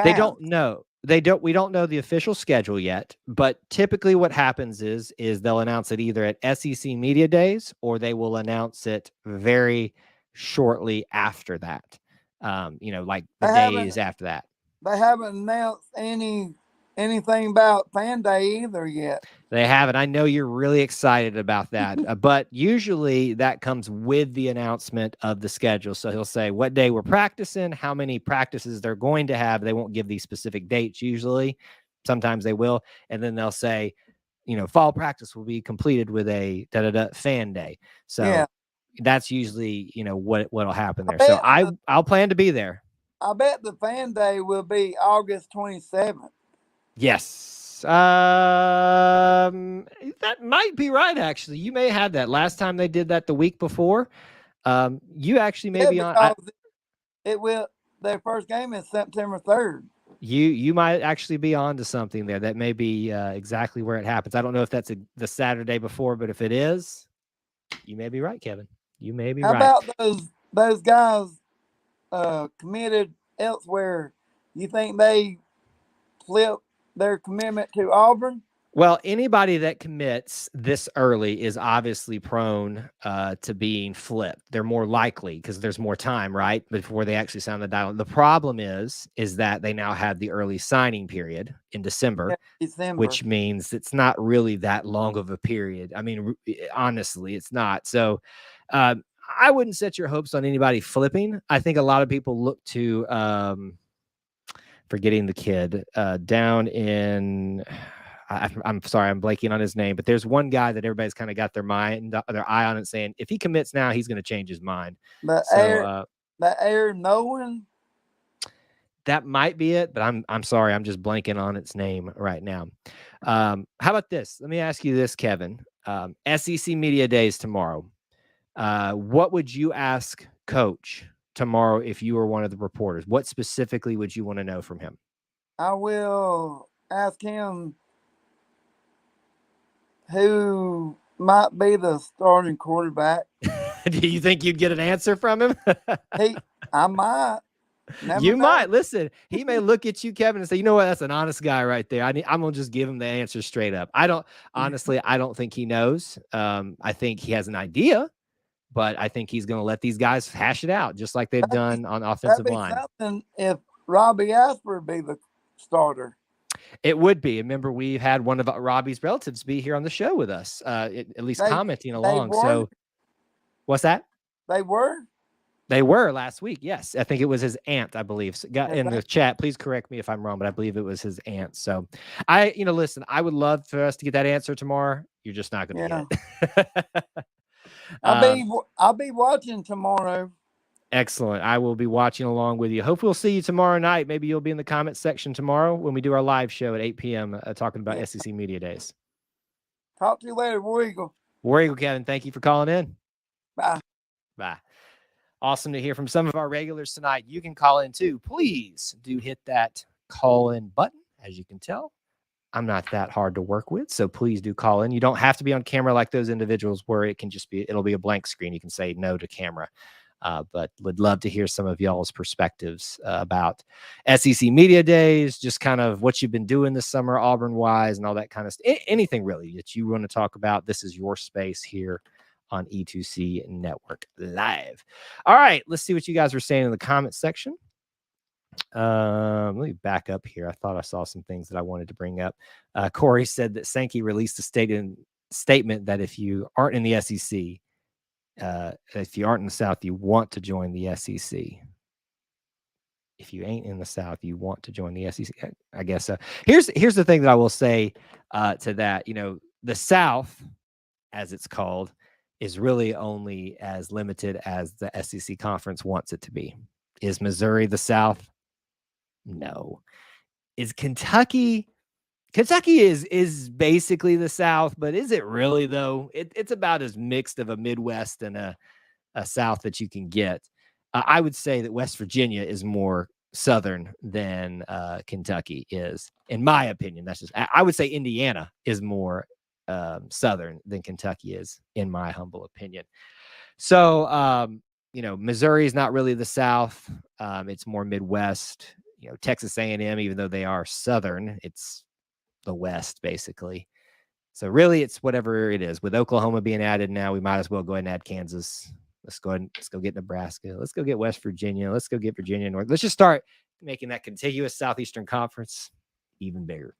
They don't know. We don't know the official schedule yet, but typically what happens is they'll announce it either at SEC Media Days or they will announce it very shortly after that. Like the days after that. They haven't announced anything about Fan Day either yet. They haven't. I know you're really excited about that, but usually that comes with the announcement of the schedule. So he'll say what day we're practicing, how many practices they're going to have. They won't give these specific dates usually. Sometimes they will. And then they'll say, fall practice will be completed with a Fan Day. So that's usually, what'll happen there. So I'll plan to be there. I bet the Fan Day will be August 27th. Yes. That might be right, actually. You may have that. Last time they did that the week before. You actually may be on. Their first game is September 3rd. You might actually be on to something there. That may be exactly where it happens. I don't know if that's the Saturday before, but if it is, you may be right, Kevin. You may be right. How about those guys committed elsewhere? You think they flip their commitment to Auburn? Well, anybody that commits this early is obviously prone to being flipped. They're more likely because there's more time, right, before they actually sign the dial. The problem is that they now have the early signing period in December, which means it's not really that long of a period. I mean, honestly, it's not. So I wouldn't set your hopes on anybody flipping. I think a lot of people look to forgetting the kid down in I'm sorry, I'm blanking on his name, but there's one guy that everybody's kind of got their eye on and saying if he commits now, he's going to change his mind. Air Nolan. That might be it, but I'm sorry, I'm just blanking on its name right now. How about this? Let me ask you this, Kevin. SEC Media Days tomorrow. What would you ask Coach tomorrow if you were one of the reporters? What specifically would you want to know from him? I will ask him who might be the starting quarterback. Do you think you'd get an answer from him? I might. You might. Listen, he may look at you, Kevin, and say, you know what? That's an honest guy right there. I'm going to just give him the answer straight up. I don't think he knows. I think he has an idea, but I think he's going to let these guys hash it out just like they've done on offensive line. Something if Robbie Asper be the starter. It would be. Remember, we've had one of Robbie's relatives be here on the show with us, at least commenting along. So what's that? They were last week. Yes. I think it was his aunt, I believe. So got in the chat. Please correct me if I'm wrong, but I believe it was his aunt. So listen, I would love for us to get that answer tomorrow. You're just not going to get it. I'll be watching tomorrow. Excellent. I will be watching along with you. Hope we'll see you tomorrow night. Maybe you'll be in the comment section tomorrow when we do our live show at 8 p.m. Talking about SEC Media Days. Talk to you later, War Eagle. War Eagle, Kevin. Thank you for calling in. Bye. Bye. Awesome to hear from some of our regulars tonight. You can call in too. Please do hit that call-in button. As you can tell, I'm not that hard to work with, so please do call in. You don't have to be on camera like those individuals where it'll be a blank screen. You can say no to camera. But would love to hear some of y'all's perspectives about SEC Media Days, just kind of what you've been doing this summer, Auburn-wise, and all that kind of stuff. Anything really that you want to talk about. This is your space here on E2C Network Live. All right, let's see what you guys are saying in the comment section. Let me back up here. I thought I saw some things that I wanted to bring up. Corey said that Sankey released a statement that if you aren't in the SEC, if you aren't in the South, you want to join the SEC. If you ain't in the South, you want to join the SEC. I guess so. Here's the thing that I will say to that. You know, the South, as it's called, is really only as limited as the SEC conference wants it to be. Is Missouri the South? No. Is Kentucky? Kentucky is basically the South, but is it really though? It's about as mixed of a Midwest and a South that you can get. I would say that West Virginia is more Southern than Kentucky is, in my opinion. That's just, I would say Indiana is more Southern than Kentucky is, in my humble opinion. So, you know, Missouri is not really the South. It's more Midwest. You know, Texas A&M, even though they are Southern, it's the West, basically. So really, it's whatever it is. With Oklahoma being added now, we might as well go ahead and add Kansas. Let's go get Nebraska. Let's go get West Virginia. Let's go get Virginia North. Let's just start making that contiguous Southeastern Conference even bigger.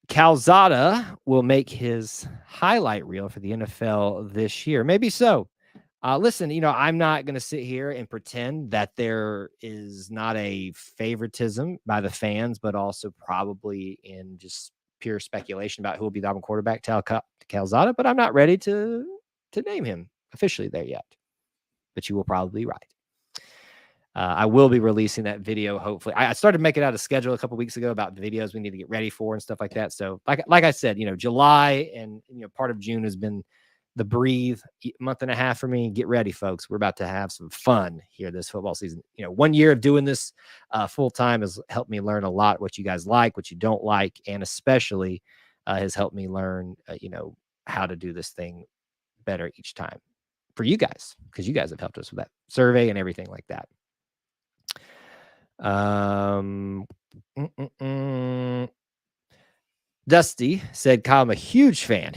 Calzada will make his highlight reel for the NFL this year. Maybe so. Listen, you know, I'm not going to sit here and pretend that there is not a favoritism by the fans, but also probably in just pure speculation about who will be the Auburn quarterback, Calzada. But I'm not ready to name him officially there yet. But you will probably be right. I will be releasing that video. Hopefully, I started making out a schedule a couple weeks ago about the videos we need to get ready for and stuff like that. So, like I said, you know, July and part of June has been the breathe month and a half for me. Get ready, folks. We're about to have some fun here this football season. 1 year of doing this full time has helped me learn a lot, what you guys like, what you don't like, and especially has helped me learn, how to do this thing better each time for you guys, because you guys have helped us with that survey and everything like that. Dusty said, Kyle, I'm a huge fan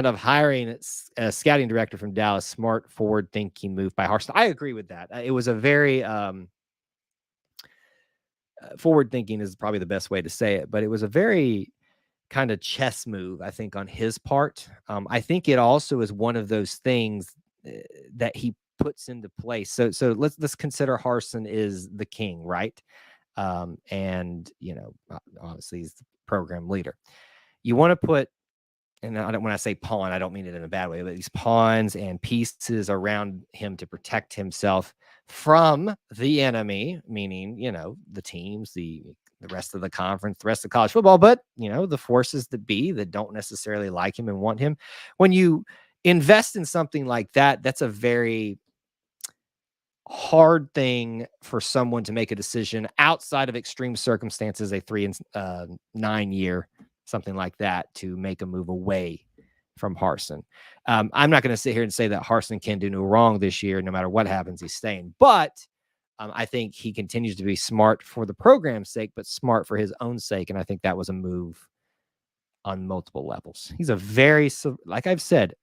of hiring a scouting director from Dallas. Smart, forward-thinking move by Harsin. I agree with that. It was a very forward-thinking is probably the best way to say it, but it was a very kind of chess move, I think, on his part. I think it also is one of those things that he puts into place. So let's consider Harsin is the king, right? And obviously he's the program leader. You want to put, and when I say pawn, I don't mean it in a bad way, but these pawns and pieces around him to protect himself from the enemy, meaning, the teams, the rest of the conference, the rest of college football, but, the forces that be that don't necessarily like him and want him. When you invest in something like that, that's a very hard thing for someone to make a decision outside of extreme circumstances, a 3-9 year, something like that, to make a move away from Harsin. I'm not going to sit here and say that Harsin can do no wrong this year. No matter what happens, he's staying. But I think he continues to be smart for the program's sake, but smart for his own sake. And I think that was a move on multiple levels. He's a very, like I've said,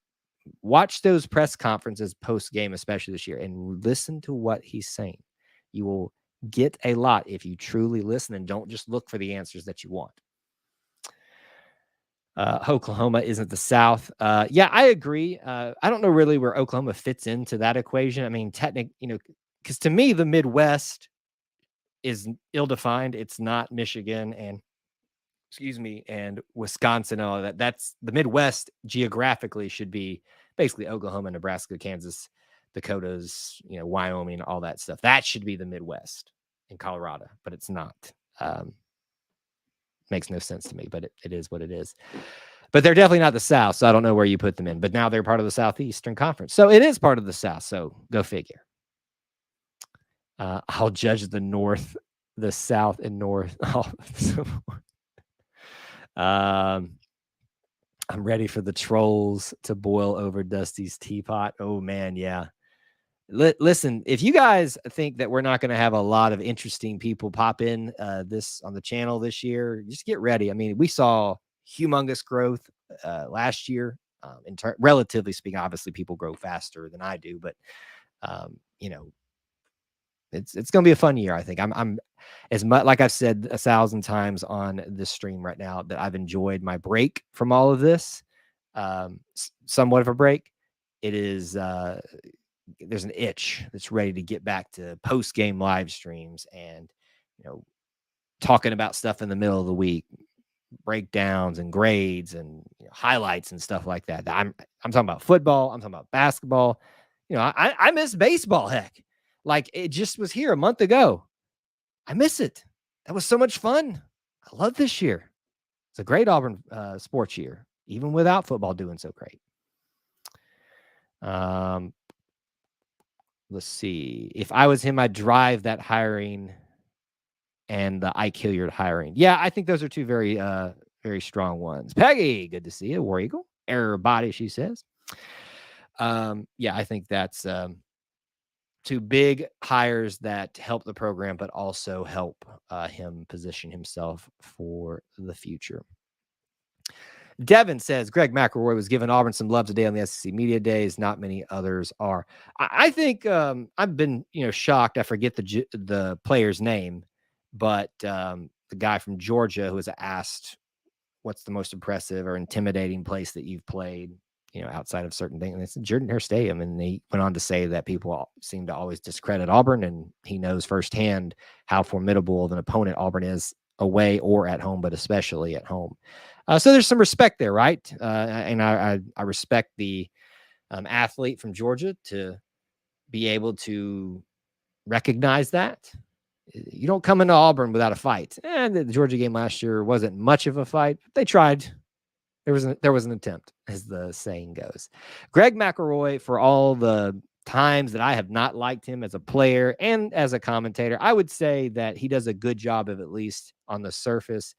watch those press conferences post-game, especially this year, and listen to what he's saying. You will get a lot if you truly listen and don't just look for the answers that you want. Oklahoma isn't the South. Yeah, I agree. I don't know really where Oklahoma fits into that equation. I mean, because to me, the Midwest is ill-defined. It's not Michigan and Wisconsin and all that. That's the Midwest geographically should be basically Oklahoma, Nebraska, Kansas, Dakotas, Wyoming, all that stuff. That should be the Midwest in Colorado, but it's not. Makes no sense to me, but it is what it is. But they're definitely not the South, so I don't know where you put them in. But now they're part of the Southeastern Conference. So it is part of the South, so go figure. I'll judge the North, the South, and North. I'm ready for the trolls to boil over Dusty's teapot. Oh, man, yeah. Listen, if you guys think that we're not going to have a lot of interesting people pop in this on the channel this year, just get ready. I mean, we saw humongous growth last year Relatively speaking, obviously people grow faster than I do, but it's going to be a fun year. I think I'm as much, like I've said 1,000 times on this stream right now, that I've enjoyed my break from all of this. Somewhat of a break. It is, there's an itch that's ready to get back to post-game live streams and, talking about stuff in the middle of the week, breakdowns and grades and highlights and stuff like that. I'm talking about football. I'm talking about basketball. I miss baseball. Heck, like it just was here a month ago. I miss it. That was so much fun. I love this year. It's a great Auburn sports year, even without football doing so great. Let's see. If I was him, I'd drive that hiring and the Ike Hilliard hiring. Yeah, I think those are two very, very strong ones. Peggy, good to see you. War Eagle. Everybody, she says. Yeah, I think that's two big hires that help the program, but also help him position himself for the future. Devin says Greg McElroy was giving Auburn some love today on the SEC Media Days. Not many others are. I think I've been shocked. I forget the player's name, but the guy from Georgia who was asked what's the most impressive or intimidating place that you've played, outside of certain things. And it's Jordan-Hare Stadium. And he went on to say that people seem to always discredit Auburn, and he knows firsthand how formidable of an opponent Auburn is away or at home, but especially at home. So there's some respect there, right? And I respect the athlete from Georgia to be able to recognize that. You don't come into Auburn without a fight. And the Georgia game last year wasn't much of a fight, but they tried. There was an attempt, as the saying goes. Greg McElroy, for all the times that I have not liked him as a player and as a commentator, I would say that he does a good job of, at least on the surface,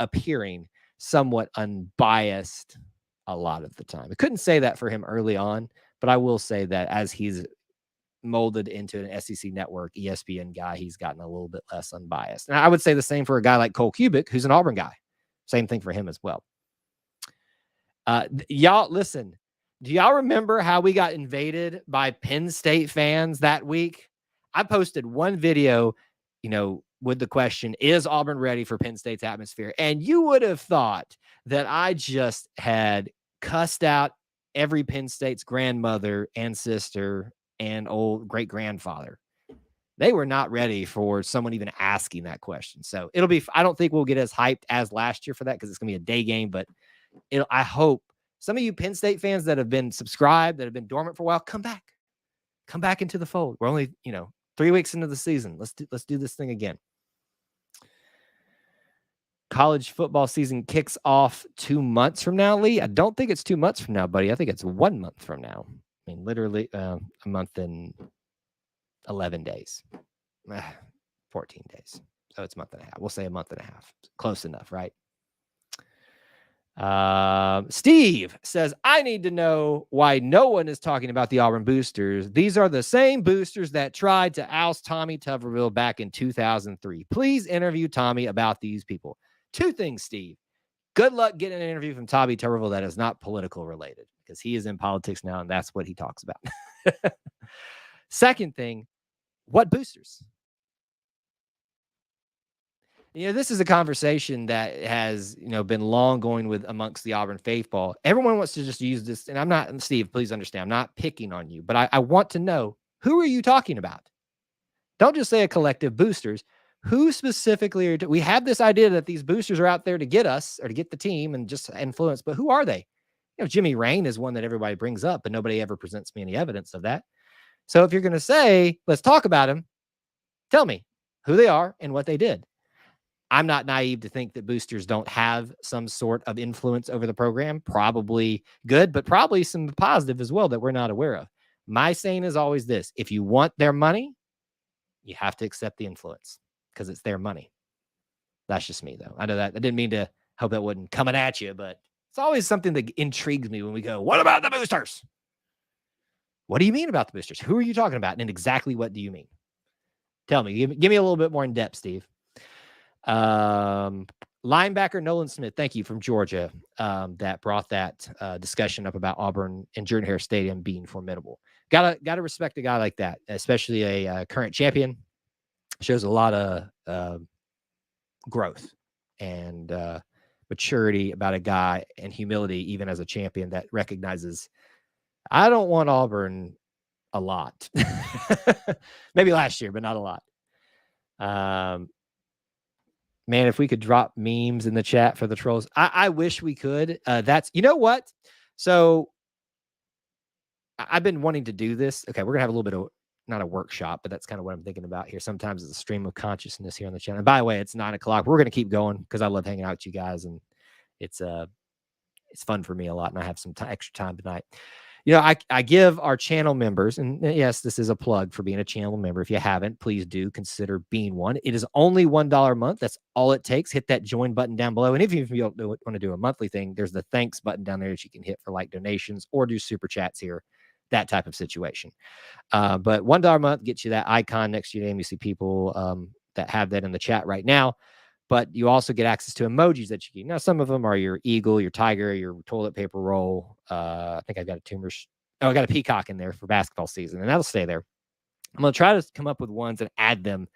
appearing somewhat unbiased a lot of the time. I couldn't say that for him early on, but I will say that as he's molded into an SEC network, ESPN guy, he's gotten a little bit less unbiased. And I would say the same for a guy like Cole Kubik, who's an Auburn guy. Same thing for him as well. Y'all, listen, do y'all remember how we got invaded by Penn State fans that week? I posted one video, with the question, is Auburn ready for Penn State's atmosphere? And you would have thought that I just had cussed out every Penn State's grandmother and sister and old great-grandfather. They were not ready for someone even asking that question. So I don't think we'll get as hyped as last year for that, because it's going to be a day game, but I hope some of you Penn State fans that have been subscribed, that have been dormant for a while, come back into the fold. We're only, 3 weeks into the season. Let's do this thing again. College football season kicks off 2 months from now, Lee. I don't think it's 2 months from now, buddy. I think it's 1 month from now. I mean, literally a month and 11 days, 14 days. So it's a month and a half. We'll say a month and a half. Close enough, right? Steve says, I need to know why no one is talking about the Auburn boosters. These are the same boosters that tried to oust Tommy Tuberville back in 2003. Please interview Tommy about these people. 2 things, Steve. Good luck getting an interview from Tommy Tuberville that is not political related, because he is in politics now, and that's what he talks about. Second thing, what boosters? This is a conversation that has, been long going with amongst the Auburn faithful. Everyone wants to just use this, and I'm not, Steve, please understand, I'm not picking on you, but I want to know, who are you talking about? Don't just say a collective boosters. Who specifically we have this idea that these boosters are out there to get us or to get the team and just influence, but who are they? Jimmy Rain is one that everybody brings up, but nobody ever presents me any evidence of that. So if you're going to say, let's talk about him, tell me who they are and what they did. I'm not naive to think that boosters don't have some sort of influence over the program. Probably good, but probably some positive as well that we're not aware of. My saying is always this: if you want their money, you have to accept the influence, because it's their money. That's just me, though. I know that I didn't mean to hope that wasn't coming at you, but it's always something that intrigues me when we go, what about the boosters? What do you mean about the boosters? Who are you talking about? And exactly what do you mean? Tell me. Give me a little bit more in depth, Steve. Linebacker Nolan Smith, thank you, from Georgia, that brought that discussion up about Auburn and Jordan-Hare Stadium being formidable. Gotta respect a guy like that, especially a current champion. Shows a lot of growth and maturity about a guy, and humility, even as a champion, that recognizes, I don't want Auburn a lot. Maybe last year, but not a lot. Man, if we could drop memes in the chat for the trolls, I wish we could. You know what? So I've been wanting to do this. Okay, we're gonna have a little bit of, not a workshop, but that's kind of what I'm thinking about here. Sometimes it's a stream of consciousness here on the channel. And by the way, it's 9:00. We're gonna keep going because I love hanging out with you guys, and it's fun for me a lot, and I have some extra time tonight. You know, I give our channel members, and yes, this is a plug for being a channel member. If you haven't, please do consider being one. It is only $1 a month. That's all it takes. Hit that join button down below. And if you don't want to do a monthly thing, there's the thanks button down there that you can hit for like donations or do super chats here, that type of situation. But $1 a month gets you that icon next to your name. You see people that have that in the chat right now. But you also get access to emojis that you get. Now, some of them are your eagle, your tiger, your toilet paper roll. I think I've got I got a peacock in there for basketball season, and that'll stay there. I'm going to try to come up with ones and add them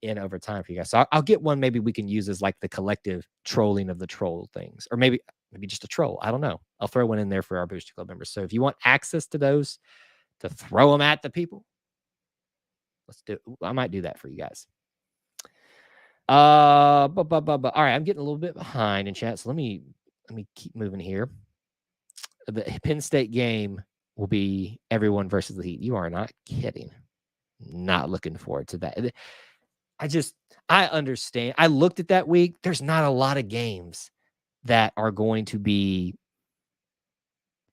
in over time for you guys. So I'll get one maybe we can use as like the collective trolling of the troll things, or maybe just a troll. I don't know. I'll throw one in there for our Booster Club members. So if you want access to those to throw them at the people, let's do it. I might do that for you guys. All right, I'm getting a little bit behind in chat, so let me keep moving here. The Penn State game will be everyone versus the Heat. You are not kidding. Not looking forward to that. I understand. I looked at that week. There's not a lot of games that are going to be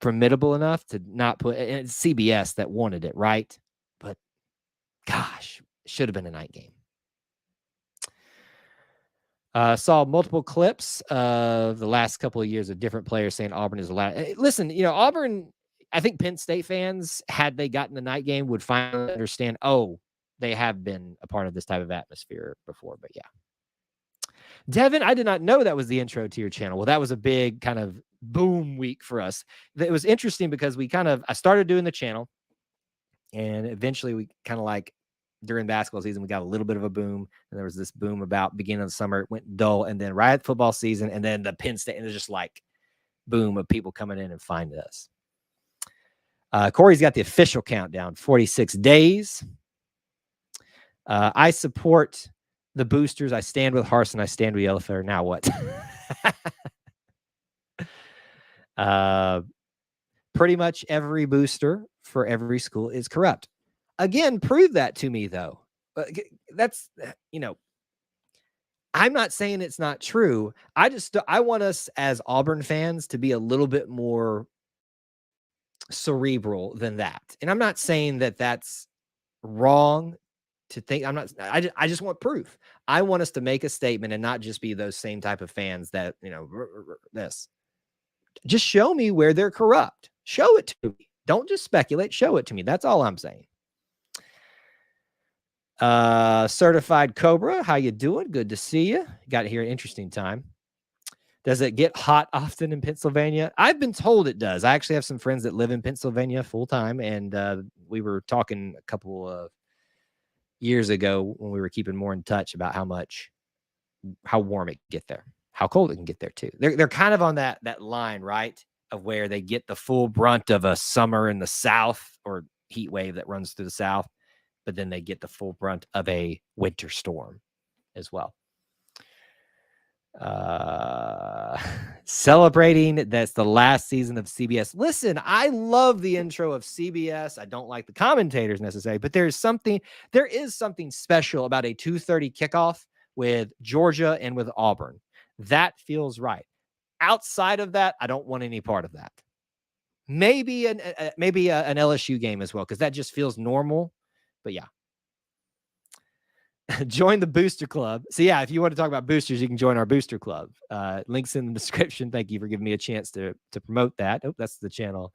formidable enough to not put. And it's CBS that wanted it, right? But gosh, it should have been a night game. Saw multiple clips of the last couple of years of different players saying Auburn is allowed. Listen, you know, Auburn, I think Penn State fans, had they gotten the night game, would finally understand, oh, they have been a part of this type of atmosphere before. But yeah. Devin, I did not know that was the intro to your channel. Well, that was a big kind of boom week for us. It was interesting because I started doing the channel, and eventually we kind of like, during basketball season, we got a little bit of a boom, and there was this boom about beginning of the summer. It went dull, and then right at football season, and then the Penn State, and it's just like boom of people coming in and finding us. Corey's got the official countdown, 46 days. I support the boosters. I stand with Harsin. I stand with Yellowfeather. Now what? Pretty much every booster for every school is corrupt. Again, prove that to me, though. That's, you know, I'm not saying it's not true. I want us as Auburn fans to be a little bit more cerebral than that. And I'm not saying that that's wrong to think. I just want proof. I want us to make a statement and not just be those same type of fans that, you know, this. Just show me where they're corrupt. Show it to me. Don't just speculate. Show it to me. That's all I'm saying. Certified Cobra, how you doing? Good to see you. Got here an interesting time. Does it get hot often in Pennsylvania? I've been told it does. I actually have some friends that live in Pennsylvania full time, and we were talking a couple of years ago when we were keeping more in touch about how warm it can get there, how cold it can get there too. They're kind of on that line, right, of where they get the full brunt of a summer in the South or heat wave that runs through the South, but then they get the full brunt of a winter storm as well. Celebrating that's the last season of CBS. Listen, I love the intro of CBS. I don't like the commentators necessarily, but there is something special about a 2:30 kickoff with Georgia and with Auburn. That feels right. Outside of that, I don't want any part of that. Maybe an LSU game as well, because that just feels normal. But yeah. Join the Booster Club. So yeah, if you want to talk about boosters, you can join our Booster Club. Links in the description. Thank you for giving me a chance to promote that. Oh, that's the channel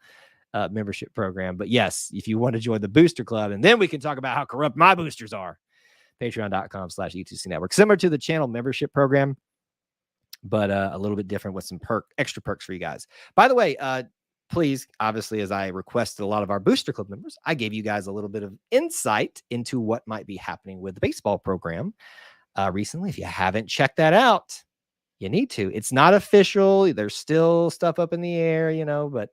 membership program. But yes, if you want to join the Booster Club, and then we can talk about how corrupt my boosters are. Patreon.com/E2C Network. Similar to the channel membership program, but a little bit different with some extra perks for you guys. By the way, please, obviously, as I requested a lot of our Booster Club members, I gave you guys a little bit of insight into what might be happening with the baseball program recently. If you haven't checked that out, you need to. It's not official. There's still stuff up in the air, but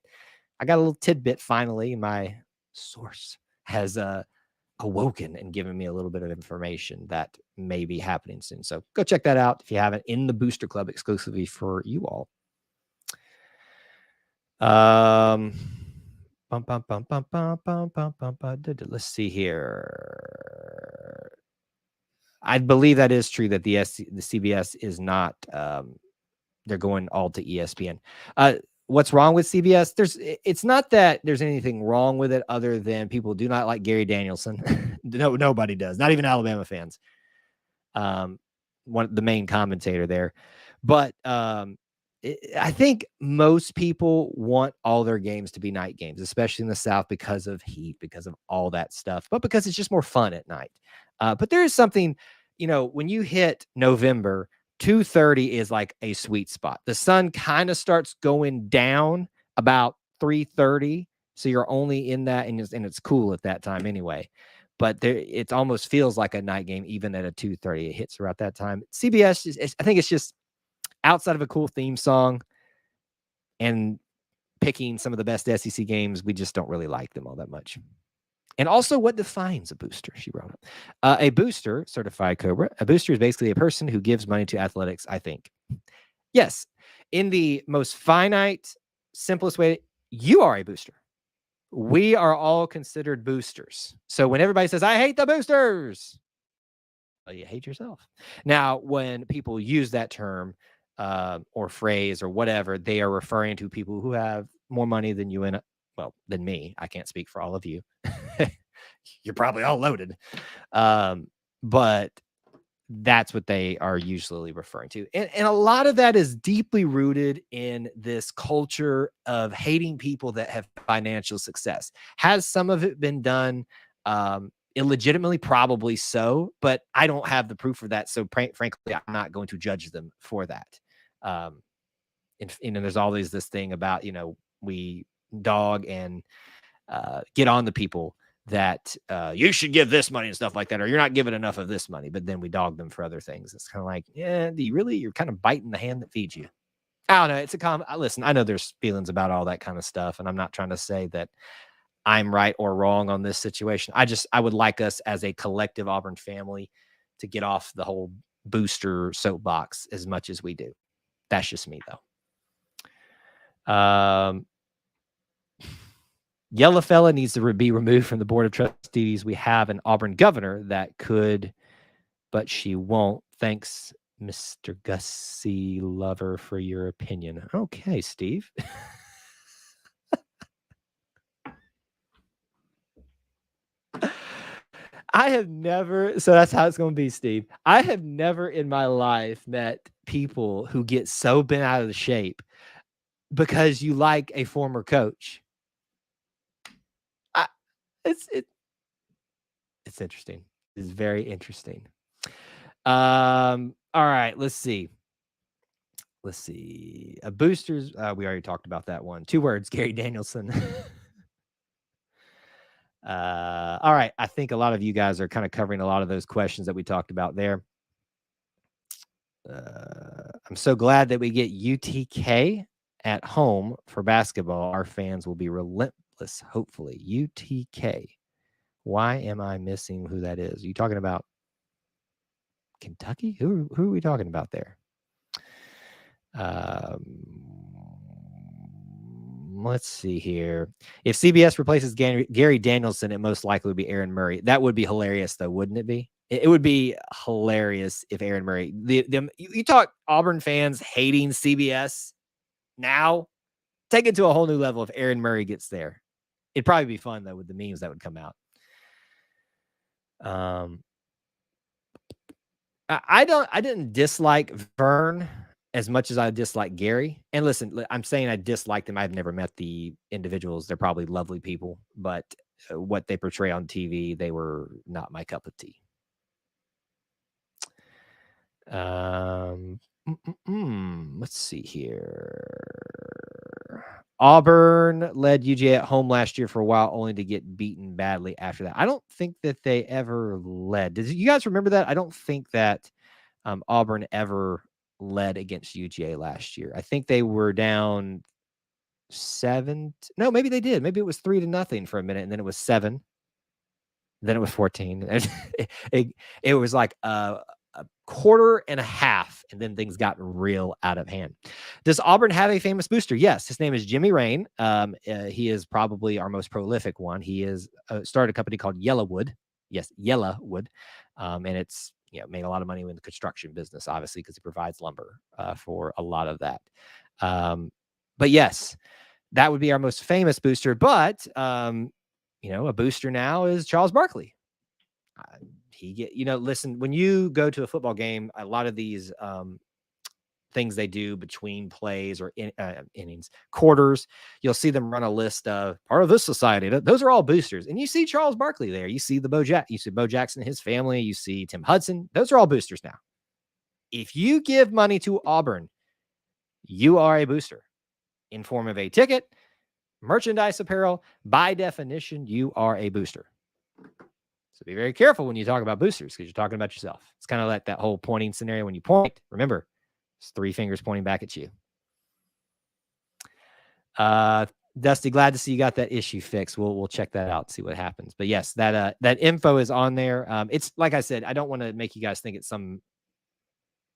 I got a little tidbit finally. My source has awoken and given me a little bit of information that may be happening soon. So go check that out if you haven't, in the Booster Club exclusively for you all. Let's see here. I believe that is true that the CBS is not. They're going all to ESPN. What's wrong with CBS? It's not that there's anything wrong with it other than people do not like Gary Danielson. No, nobody does. Not even Alabama fans. The main commentator there, but I think most people want all their games to be night games, especially in the South because of heat, because of all that stuff, but because it's just more fun at night. But there is something, when you hit November, 2:30 is like a sweet spot. The sun kind of starts going down about 3:30, so you're only in that, and it's cool at that time anyway. But it almost feels like a night game, even at a 2:30. It hits around that time. CBS, I think it's just outside of a cool theme song and picking some of the best SEC games, we just don't really like them all that much. And also, what defines a booster? She wrote up. A booster, certified Cobra, a booster is basically a person who gives money to athletics, I think. Yes, in the most finite, simplest way, you are a booster. We are all considered boosters. So when everybody says, I hate the boosters, well, you hate yourself. Now, when people use that term or phrase or whatever, they are referring to people who have more money than you than me. I can't speak for all of you. You're probably all loaded. But that's what they are usually referring to. And a lot of that is deeply rooted in this culture of hating people that have financial success. Has some of it been done illegitimately? Probably so, but I don't have the proof of that. So frankly, I'm not going to judge them for that. And there's always this thing about, we dog and get on the people that you should give this money and stuff like that, or you're not giving enough of this money, but then we dog them for other things. It's kind of like, you're kind of biting the hand that feeds you. I don't know. Listen, I know there's feelings about all that kind of stuff, and I'm not trying to say that I'm right or wrong on this situation. I would like us as a collective Auburn family to get off the whole booster soapbox as much as we do. That's just me, though. Yellow fella needs to be removed from the board of trustees. We have an Auburn governor that could, but she won't. Thanks, Mr. Gussie Lover, for your opinion. Okay, Steve. I have never, so that's how it's going to be, Steve. I have never in my life met people who get so bent out of the shape because you like a former coach. It's interesting. It's very interesting. All right, let's see. Boosters. We already talked about that one. 2 words, Gary Danielson. All right. I think a lot of you guys are kind of covering a lot of those questions that we talked about there. I'm so glad that we get UTK at home for basketball. Our fans will be relentless, hopefully. UTK. Why am I missing who that is? Are you talking about Kentucky? Who are we talking about there? Let's see here. If CBS replaces Gary Danielson, it most likely would be Aaron Murray. That would be hilarious, though, wouldn't it be? It would be hilarious if Aaron Murray. You talk Auburn fans hating CBS now. Take it to a whole new level if Aaron Murray gets there. It'd probably be fun, though, with the memes that would come out. I didn't dislike Vern as much as I dislike Gary. And listen, I'm saying I dislike them. I've never met the individuals. They're probably lovely people, but what they portray on TV, they were not my cup of tea. Let's see here. Auburn led UGA at home last year for a while, only to get beaten badly after that. I don't think that they ever led. Did you guys remember that? I don't think that Auburn ever led against UGA last year. I think they were down 7. No, maybe they did. Maybe it was 3-0 for a minute, and then it was 7. Then it was 14. It was like a quarter and a half, and then things got real out of hand. Does Auburn have a famous booster? Yes. His name is Jimmy Rain. He is probably our most prolific one. He is started a company called Yellowwood. Yes, Yellowwood. And it's made a lot of money in the construction business, obviously, because he provides lumber for a lot of that. But yes, that would be our most famous booster. But a booster now is Charles Barkley. Listen, when you go to a football game, a lot of these things they do between plays or innings, quarters, you'll see them run a list of part of this society. Those are all boosters. And you see Charles Barkley there. You see you see Bo Jackson and his family. You see Tim Hudson. Those are all boosters now. If you give money to Auburn, you are a booster in form of a ticket, merchandise, apparel. By definition, you are a booster. So be very careful when you talk about boosters, because you're talking about yourself. It's kind of like that whole pointing scenario. When you point, remember, it's 3 fingers pointing back at you. Dusty, glad to see you got that issue fixed. We'll check that out, see what happens. But yes, that info is on there. It's like I said, I don't want to make you guys think it's some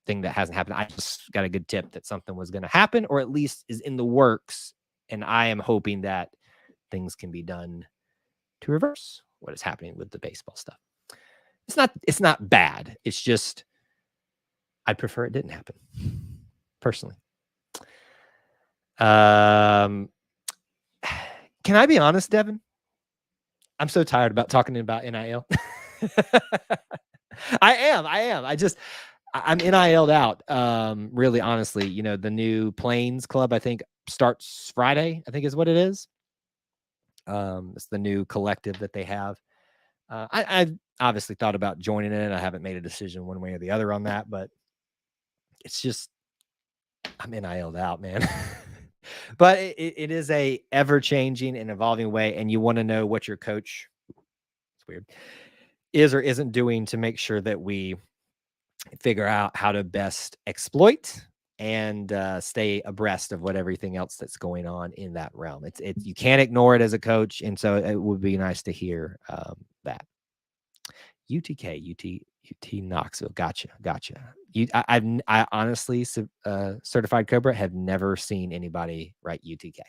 thing that hasn't happened. I just got a good tip that something was going to happen, or at least is in the works. And I am hoping that things can be done to reverse what is happening with the baseball stuff. It's not bad. It's just, I'd prefer it didn't happen, personally. Can I be honest, Devin? I'm so tired about talking about NIL. I am. I'm NIL'd out. Really, honestly, the new Plains Club, I think, starts Friday, I think is what it is. It's the new collective that they have. I obviously thought about joining it. I haven't made a decision one way or the other on that, but it's just, I'm NIL'd out, man. But it is a ever-changing and evolving way, and you want to know what your coach, it's weird, is or isn't doing to make sure that we figure out how to best exploit and stay abreast of what everything else that's going on in that realm. You can't ignore it as a coach, and so it would be nice to hear that. UT Knoxville, gotcha. I honestly, Certified Cobra, have never seen anybody write UTK.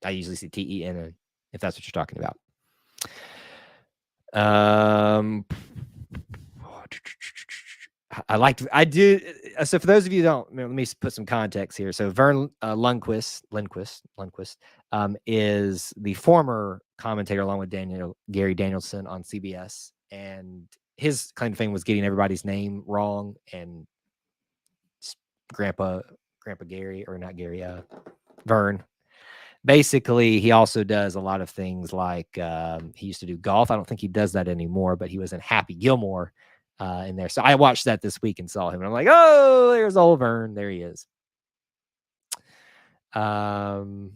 I usually see TEN, if that's what you're talking about. I do. So for those of you who don't, let me put some context here. So Vern Lundquist is the former commentator along with Gary Danielson on CBS, and his claim to fame was getting everybody's name wrong, and Grandpa Gary, or not Gary, Vern. Basically, he also does a lot of things like he used to do golf. I don't think he does that anymore, but he was in Happy Gilmore in there. So I watched that this week and saw him, and I'm like, oh, there's old Vern. There he is. 3rd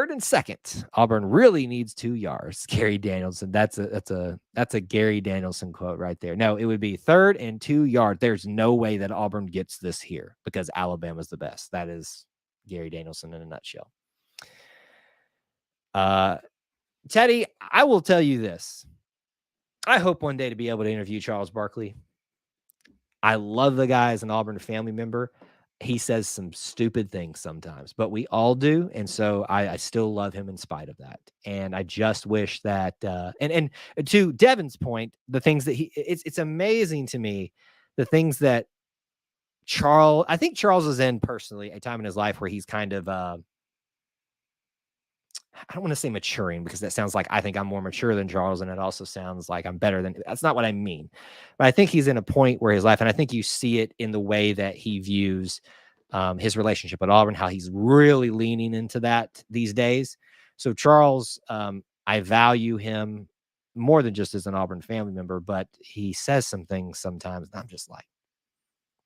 and 2nd. Auburn really needs 2 yards. Gary Danielson. That's a Gary Danielson quote right there. No, it would be 3rd and 2 yards. There's no way that Auburn gets this here because Alabama's the best. That is Gary Danielson in a nutshell. Teddy, I will tell you this. I hope one day to be able to interview Charles Barkley. I love the guy as an Auburn family member. He says some stupid things sometimes, but we all do. And so I still love him in spite of that. And I just wish that, and to Devin's point, the things that it's amazing to me, the things that I think Charles is in personally a time in his life where he's kind of, I don't want to say maturing, because that sounds like I think I'm more mature than Charles, and it also sounds like I'm better than. That's not what I mean. But I think he's in a point where his life, and I think you see it in the way that he views his relationship at Auburn, how he's really leaning into that these days. So Charles, I value him more than just as an Auburn family member, but he says some things sometimes, and I'm just like,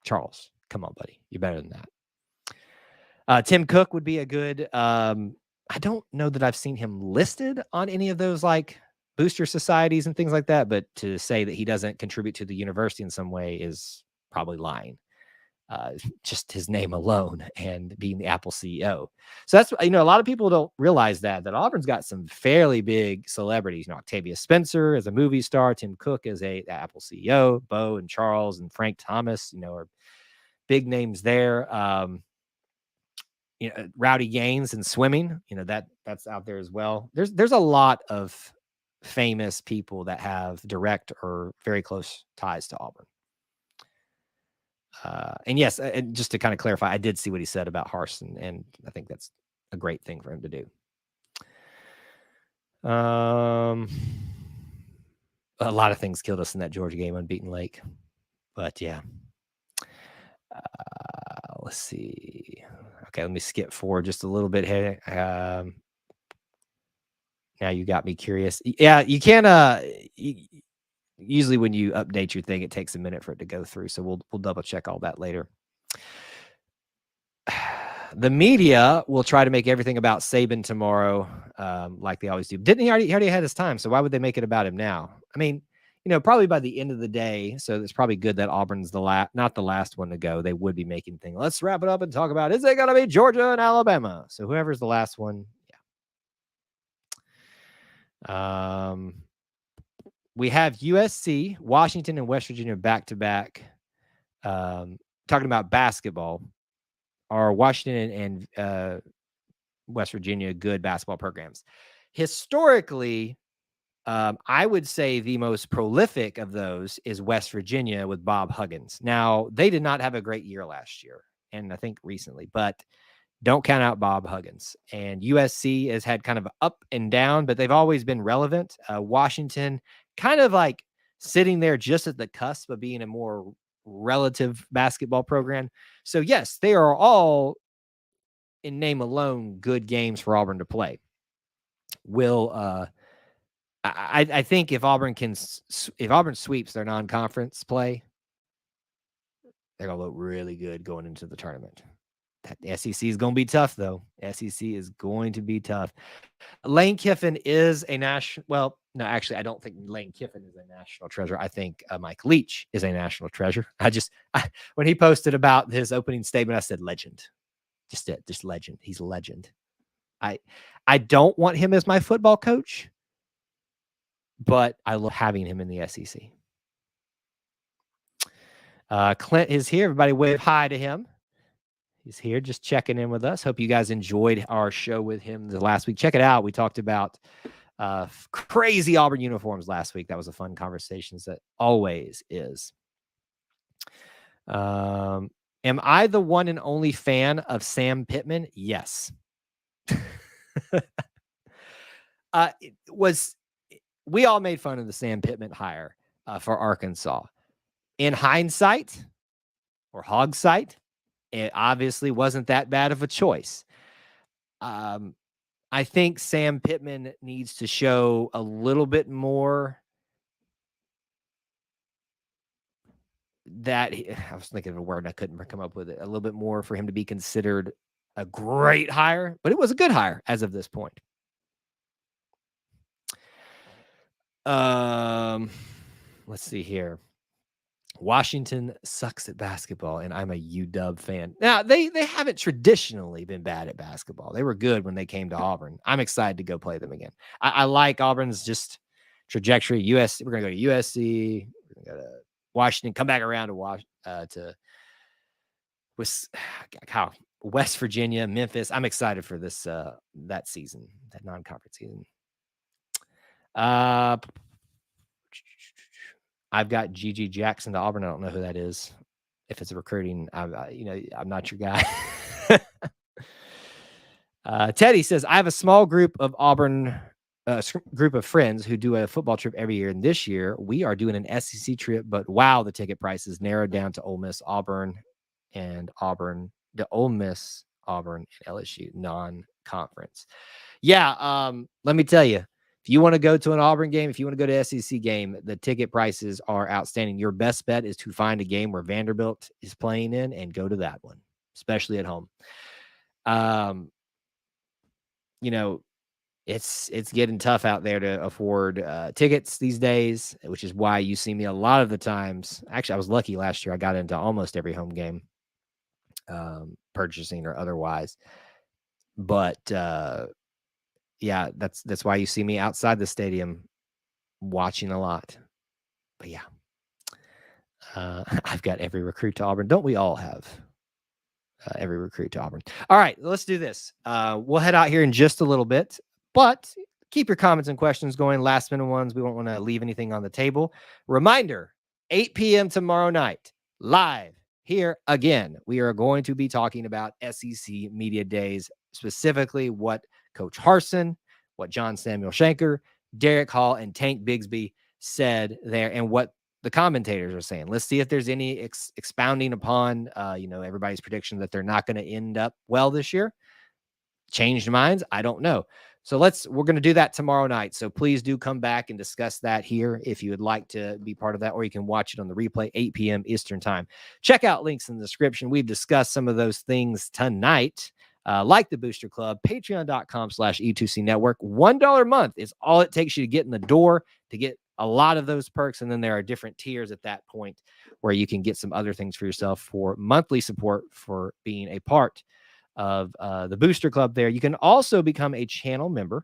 Charles, come on, buddy. You're better than that. Tim Cook would be a good, I don't know that I've seen him listed on any of those like booster societies and things like that, but to say that he doesn't contribute to the university in some way is probably lying. Just his name alone and being the Apple CEO. So that's, a lot of people don't realize that Auburn's got some fairly big celebrities. Octavia Spencer as a movie star, Tim Cook as a Apple CEO, Bo and Charles and Frank Thomas, are big names there. Rowdy Gaines in swimming, that's out there as well. There's a lot of famous people that have direct or very close ties to Auburn. And yes, and just to kind of clarify, I did see what he said about Harsin, and I think that's a great thing for him to do. A lot of things killed us in that Georgia game, unbeaten Lake, but yeah. Let's see. Okay, let me skip forward just a little bit here. Now you got me curious. Yeah, you can. Usually when you update your thing, it takes a minute for it to go through. So we'll double check all that later. The media will try to make everything about Saban tomorrow, like they always do. Didn't he already had his time? So why would they make it about him now? I mean, probably by the end of the day. So it's probably good that Auburn's not the last one to go. They would be making things. Let's wrap it up and talk about, is it going to be Georgia and Alabama? So whoever's the last one. Yeah. We have USC, Washington, and West Virginia back-to-back. Talking about basketball, are Washington and West Virginia good basketball programs? Historically, I would say the most prolific of those is West Virginia with Bob Huggins. Now, they did not have a great year last year, and I think recently, but don't count out Bob Huggins. And USC has had kind of up and down, but they've always been relevant. Washington kind of like sitting there just at the cusp of being a more relative basketball program. So yes, they are all, in name alone, good games for Auburn to play. I think if Auburn sweeps their non-conference play, they're gonna look really good going into the tournament. The SEC is going to be tough, though. SEC is going to be tough. Lane Kiffin is a national. Well, no, actually, I don't think Lane Kiffin is a national treasure. I think Mike Leach is a national treasure. When he posted about his opening statement, I said legend. Just legend. He's a legend. I don't want him as my football coach, but I love having him in the SEC. Clint is here. Everybody wave hi to him. He's here just checking in with us. Hope you guys enjoyed our show with him the last week. Check it out. We talked about crazy Auburn uniforms last week. That was a fun conversation, as it always is. Am I the one and only fan of Sam Pittman? Yes. We all made fun of the Sam Pittman hire for Arkansas. In hindsight or hogsight, it obviously wasn't that bad of a choice. I think Sam Pittman needs to show a little bit more I was thinking of a word and I couldn't come up with it. A little bit more for him to be considered a great hire, but it was a good hire as of this point. Let's see here. Washington sucks at basketball, and I'm a UW fan. Now, they haven't traditionally been bad at basketball. They were good when they came to Auburn. I'm excited to go play them again. I like Auburn's just trajectory. USC, we're going to go to USC. We're going to go to Washington, come back around to West Virginia, Memphis. I'm excited for this that season, that non-conference season. I've got Gigi Jackson to Auburn. I don't know who that is. If it's a recruiting, I'm not your guy. Teddy says, I have a small group of Auburn, group of friends who do a football trip every year. And this year we are doing an SEC trip, but wow, the ticket prices narrowed down to Ole Miss, Auburn, and Ole Miss, Auburn, and LSU non-conference. Yeah. Let me tell you, if If you want to go to an Auburn game, if you want to go to SEC game, the ticket prices are outstanding. Your best bet is to find a game where Vanderbilt is playing in and go to that one, especially at home. You know, it's getting tough out there to afford tickets these days, which is why you see me a lot of the times. Actually, I was lucky last year. I got into almost every home game, purchasing or otherwise. But yeah, that's why you see me outside the stadium watching a lot. But yeah, I've got every recruit to Auburn. Don't we all have every recruit to Auburn? All right, let's do this. We'll head out here in just a little bit, but keep your comments and questions going. Last minute ones. We won't want to leave anything on the table. Reminder, 8 p.m. tomorrow night, live here again. We are going to be talking about SEC Media Days, specifically what Coach Harsin, what John Samuel Shanker, Derek Hall, and Tank Bigsby said there, and what the commentators are saying. Let's see if there's any expounding upon, everybody's prediction that they're not going to end up well this year. Changed minds? I don't know. So we're going to do that tomorrow night. So please do come back and discuss that here if you would like to be part of that, or you can watch it on the replay, 8 p.m. Eastern time. Check out links in the description. We've discussed some of those things tonight, like the Booster Club, patreon.com/E2C Network. $1 a month is all it takes you to get in the door to get a lot of those perks. And then there are different tiers at that point where you can get some other things for yourself for monthly support for being a part of the Booster Club there. You can also become a channel member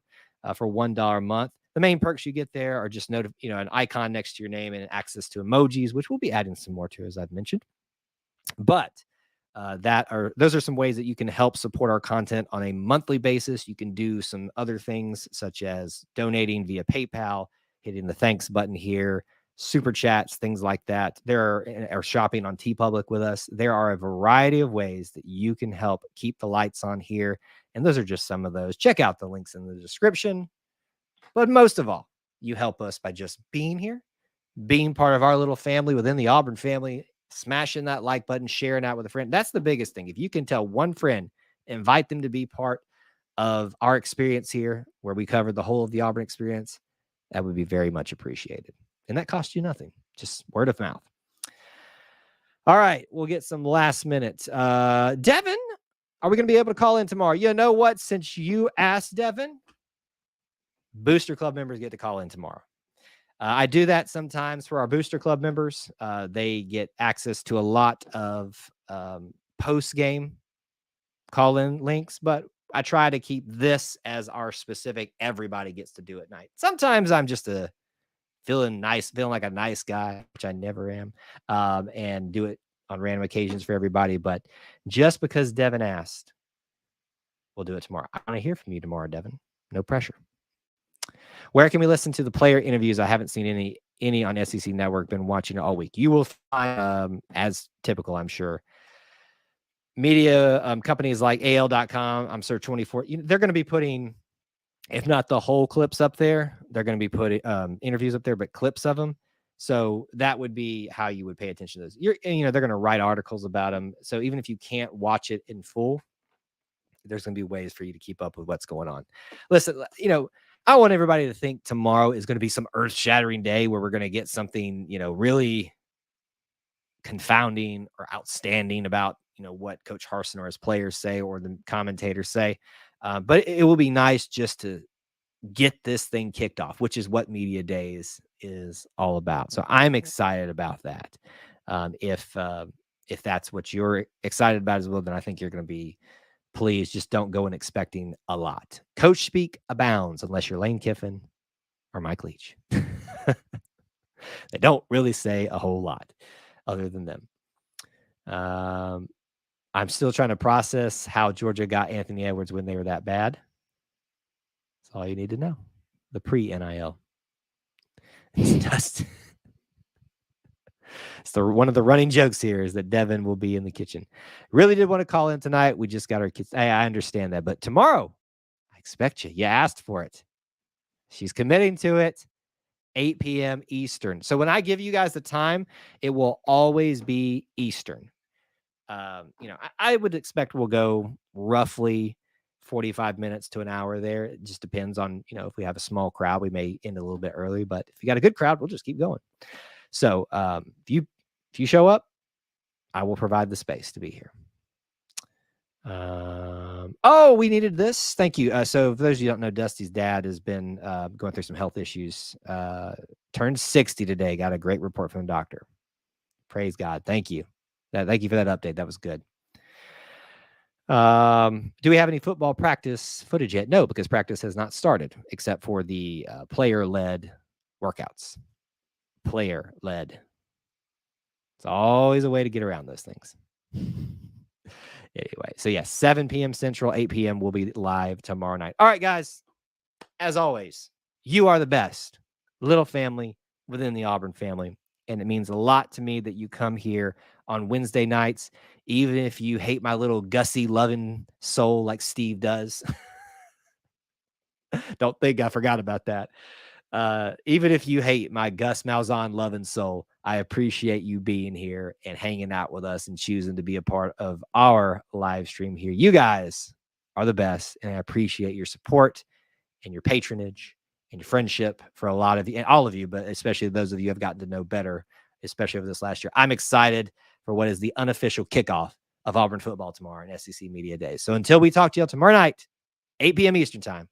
for $1 a month. The main perks you get there are just an icon next to your name and access to emojis, which we'll be adding some more to, as I've mentioned. But those are some ways that you can help support our content on a monthly basis. You can do some other things such as donating via PayPal, hitting the thanks button here, super chats, things like that. There are shopping on TeePublic with us. There are a variety of ways that you can help keep the lights on here. And those are just some of those. Check out the links in the description. But most of all, you help us by just being here, being part of our little family within the Auburn family, smashing that like button, sharing out with a friend. That's the biggest thing. If you can tell one friend, invite them to be part of our experience here, where we cover the whole of the Auburn experience, that would be very much appreciated. And that costs you nothing, just word of mouth. All right, we'll get some last minute. Devin, are we going to be able to call in tomorrow? You know what? Since you asked, Devin, Booster Club members get to call in tomorrow. I do that sometimes for our Booster Club members. They get access to a lot of post-game call-in links, but I try to keep this as our specific everybody gets to do at night. Sometimes I'm just feeling like a nice guy, which I never am, and do it on random occasions for everybody. But just because Devin asked, we'll do it tomorrow. I want to hear from you tomorrow, Devin. No pressure. Where can we listen to the player interviews? I haven't seen any on SEC Network. Been watching it all week. You will find, as typical, I'm sure, media companies like AL.com, I'm sure 24, they're going to be putting, if not the whole clips up there, they're going to be putting interviews up there, but clips of them. So that would be how you would pay attention to those. They're going to write articles about them. So even if you can't watch it in full, there's going to be ways for you to keep up with what's going on. Listen, I want everybody to think tomorrow is going to be some earth-shattering day where we're going to get something, really confounding or outstanding about, what Coach Harsin or his players say or the commentators say. But it will be nice just to get this thing kicked off, which is what Media Days is all about. So I'm excited about that. If that's what you're excited about as well, then I think you're going to be. Please just don't go in expecting a lot. Coach speak abounds unless you're Lane Kiffin or Mike Leach. They don't really say a whole lot other than them. I'm still trying to process how Georgia got Anthony Edwards when they were that bad. That's all you need to know. The pre-NIL. It's just... So one of the running jokes here is that Devin will be in the kitchen. Really did want to call in tonight. We just got our kids. Hey, I understand that. But tomorrow, I expect you. You asked for it. She's committing to it. 8 p.m. Eastern. So when I give you guys the time, it will always be Eastern. I would expect we'll go roughly 45 minutes to an hour there. It just depends on, if we have a small crowd, we may end a little bit early, but if you got a good crowd, we'll just keep going. So if you show up, I will provide the space to be here. We needed this. Thank you. So for those of you who don't know, Dusty's dad has been going through some health issues. Turned 60 today. Got a great report from the doctor. Praise God. Thank you. Thank you for that update. That was good. Do we have any football practice footage yet? No, because practice has not started except for the player-led workouts. Player-led. It's always a way to get around those things. Anyway, so 7 p.m. Central, 8 p.m. will be live tomorrow night. All right, guys. As always, you are the best little family within the Auburn family. And it means a lot to me that you come here on Wednesday nights, even if you hate my little Gussie loving soul like Steve does. Don't think I forgot about that. Even if you hate my Gus Malzahn loving soul, I appreciate you being here and hanging out with us and choosing to be a part of our live stream here. You guys are the best, and I appreciate your support and your patronage and your friendship for a lot of you, and all of you, but especially those of you I've gotten to know better, especially over this last year. I'm excited for what is the unofficial kickoff of Auburn football tomorrow in SEC Media Days. So until we talk to you tomorrow night, 8 p.m. Eastern time,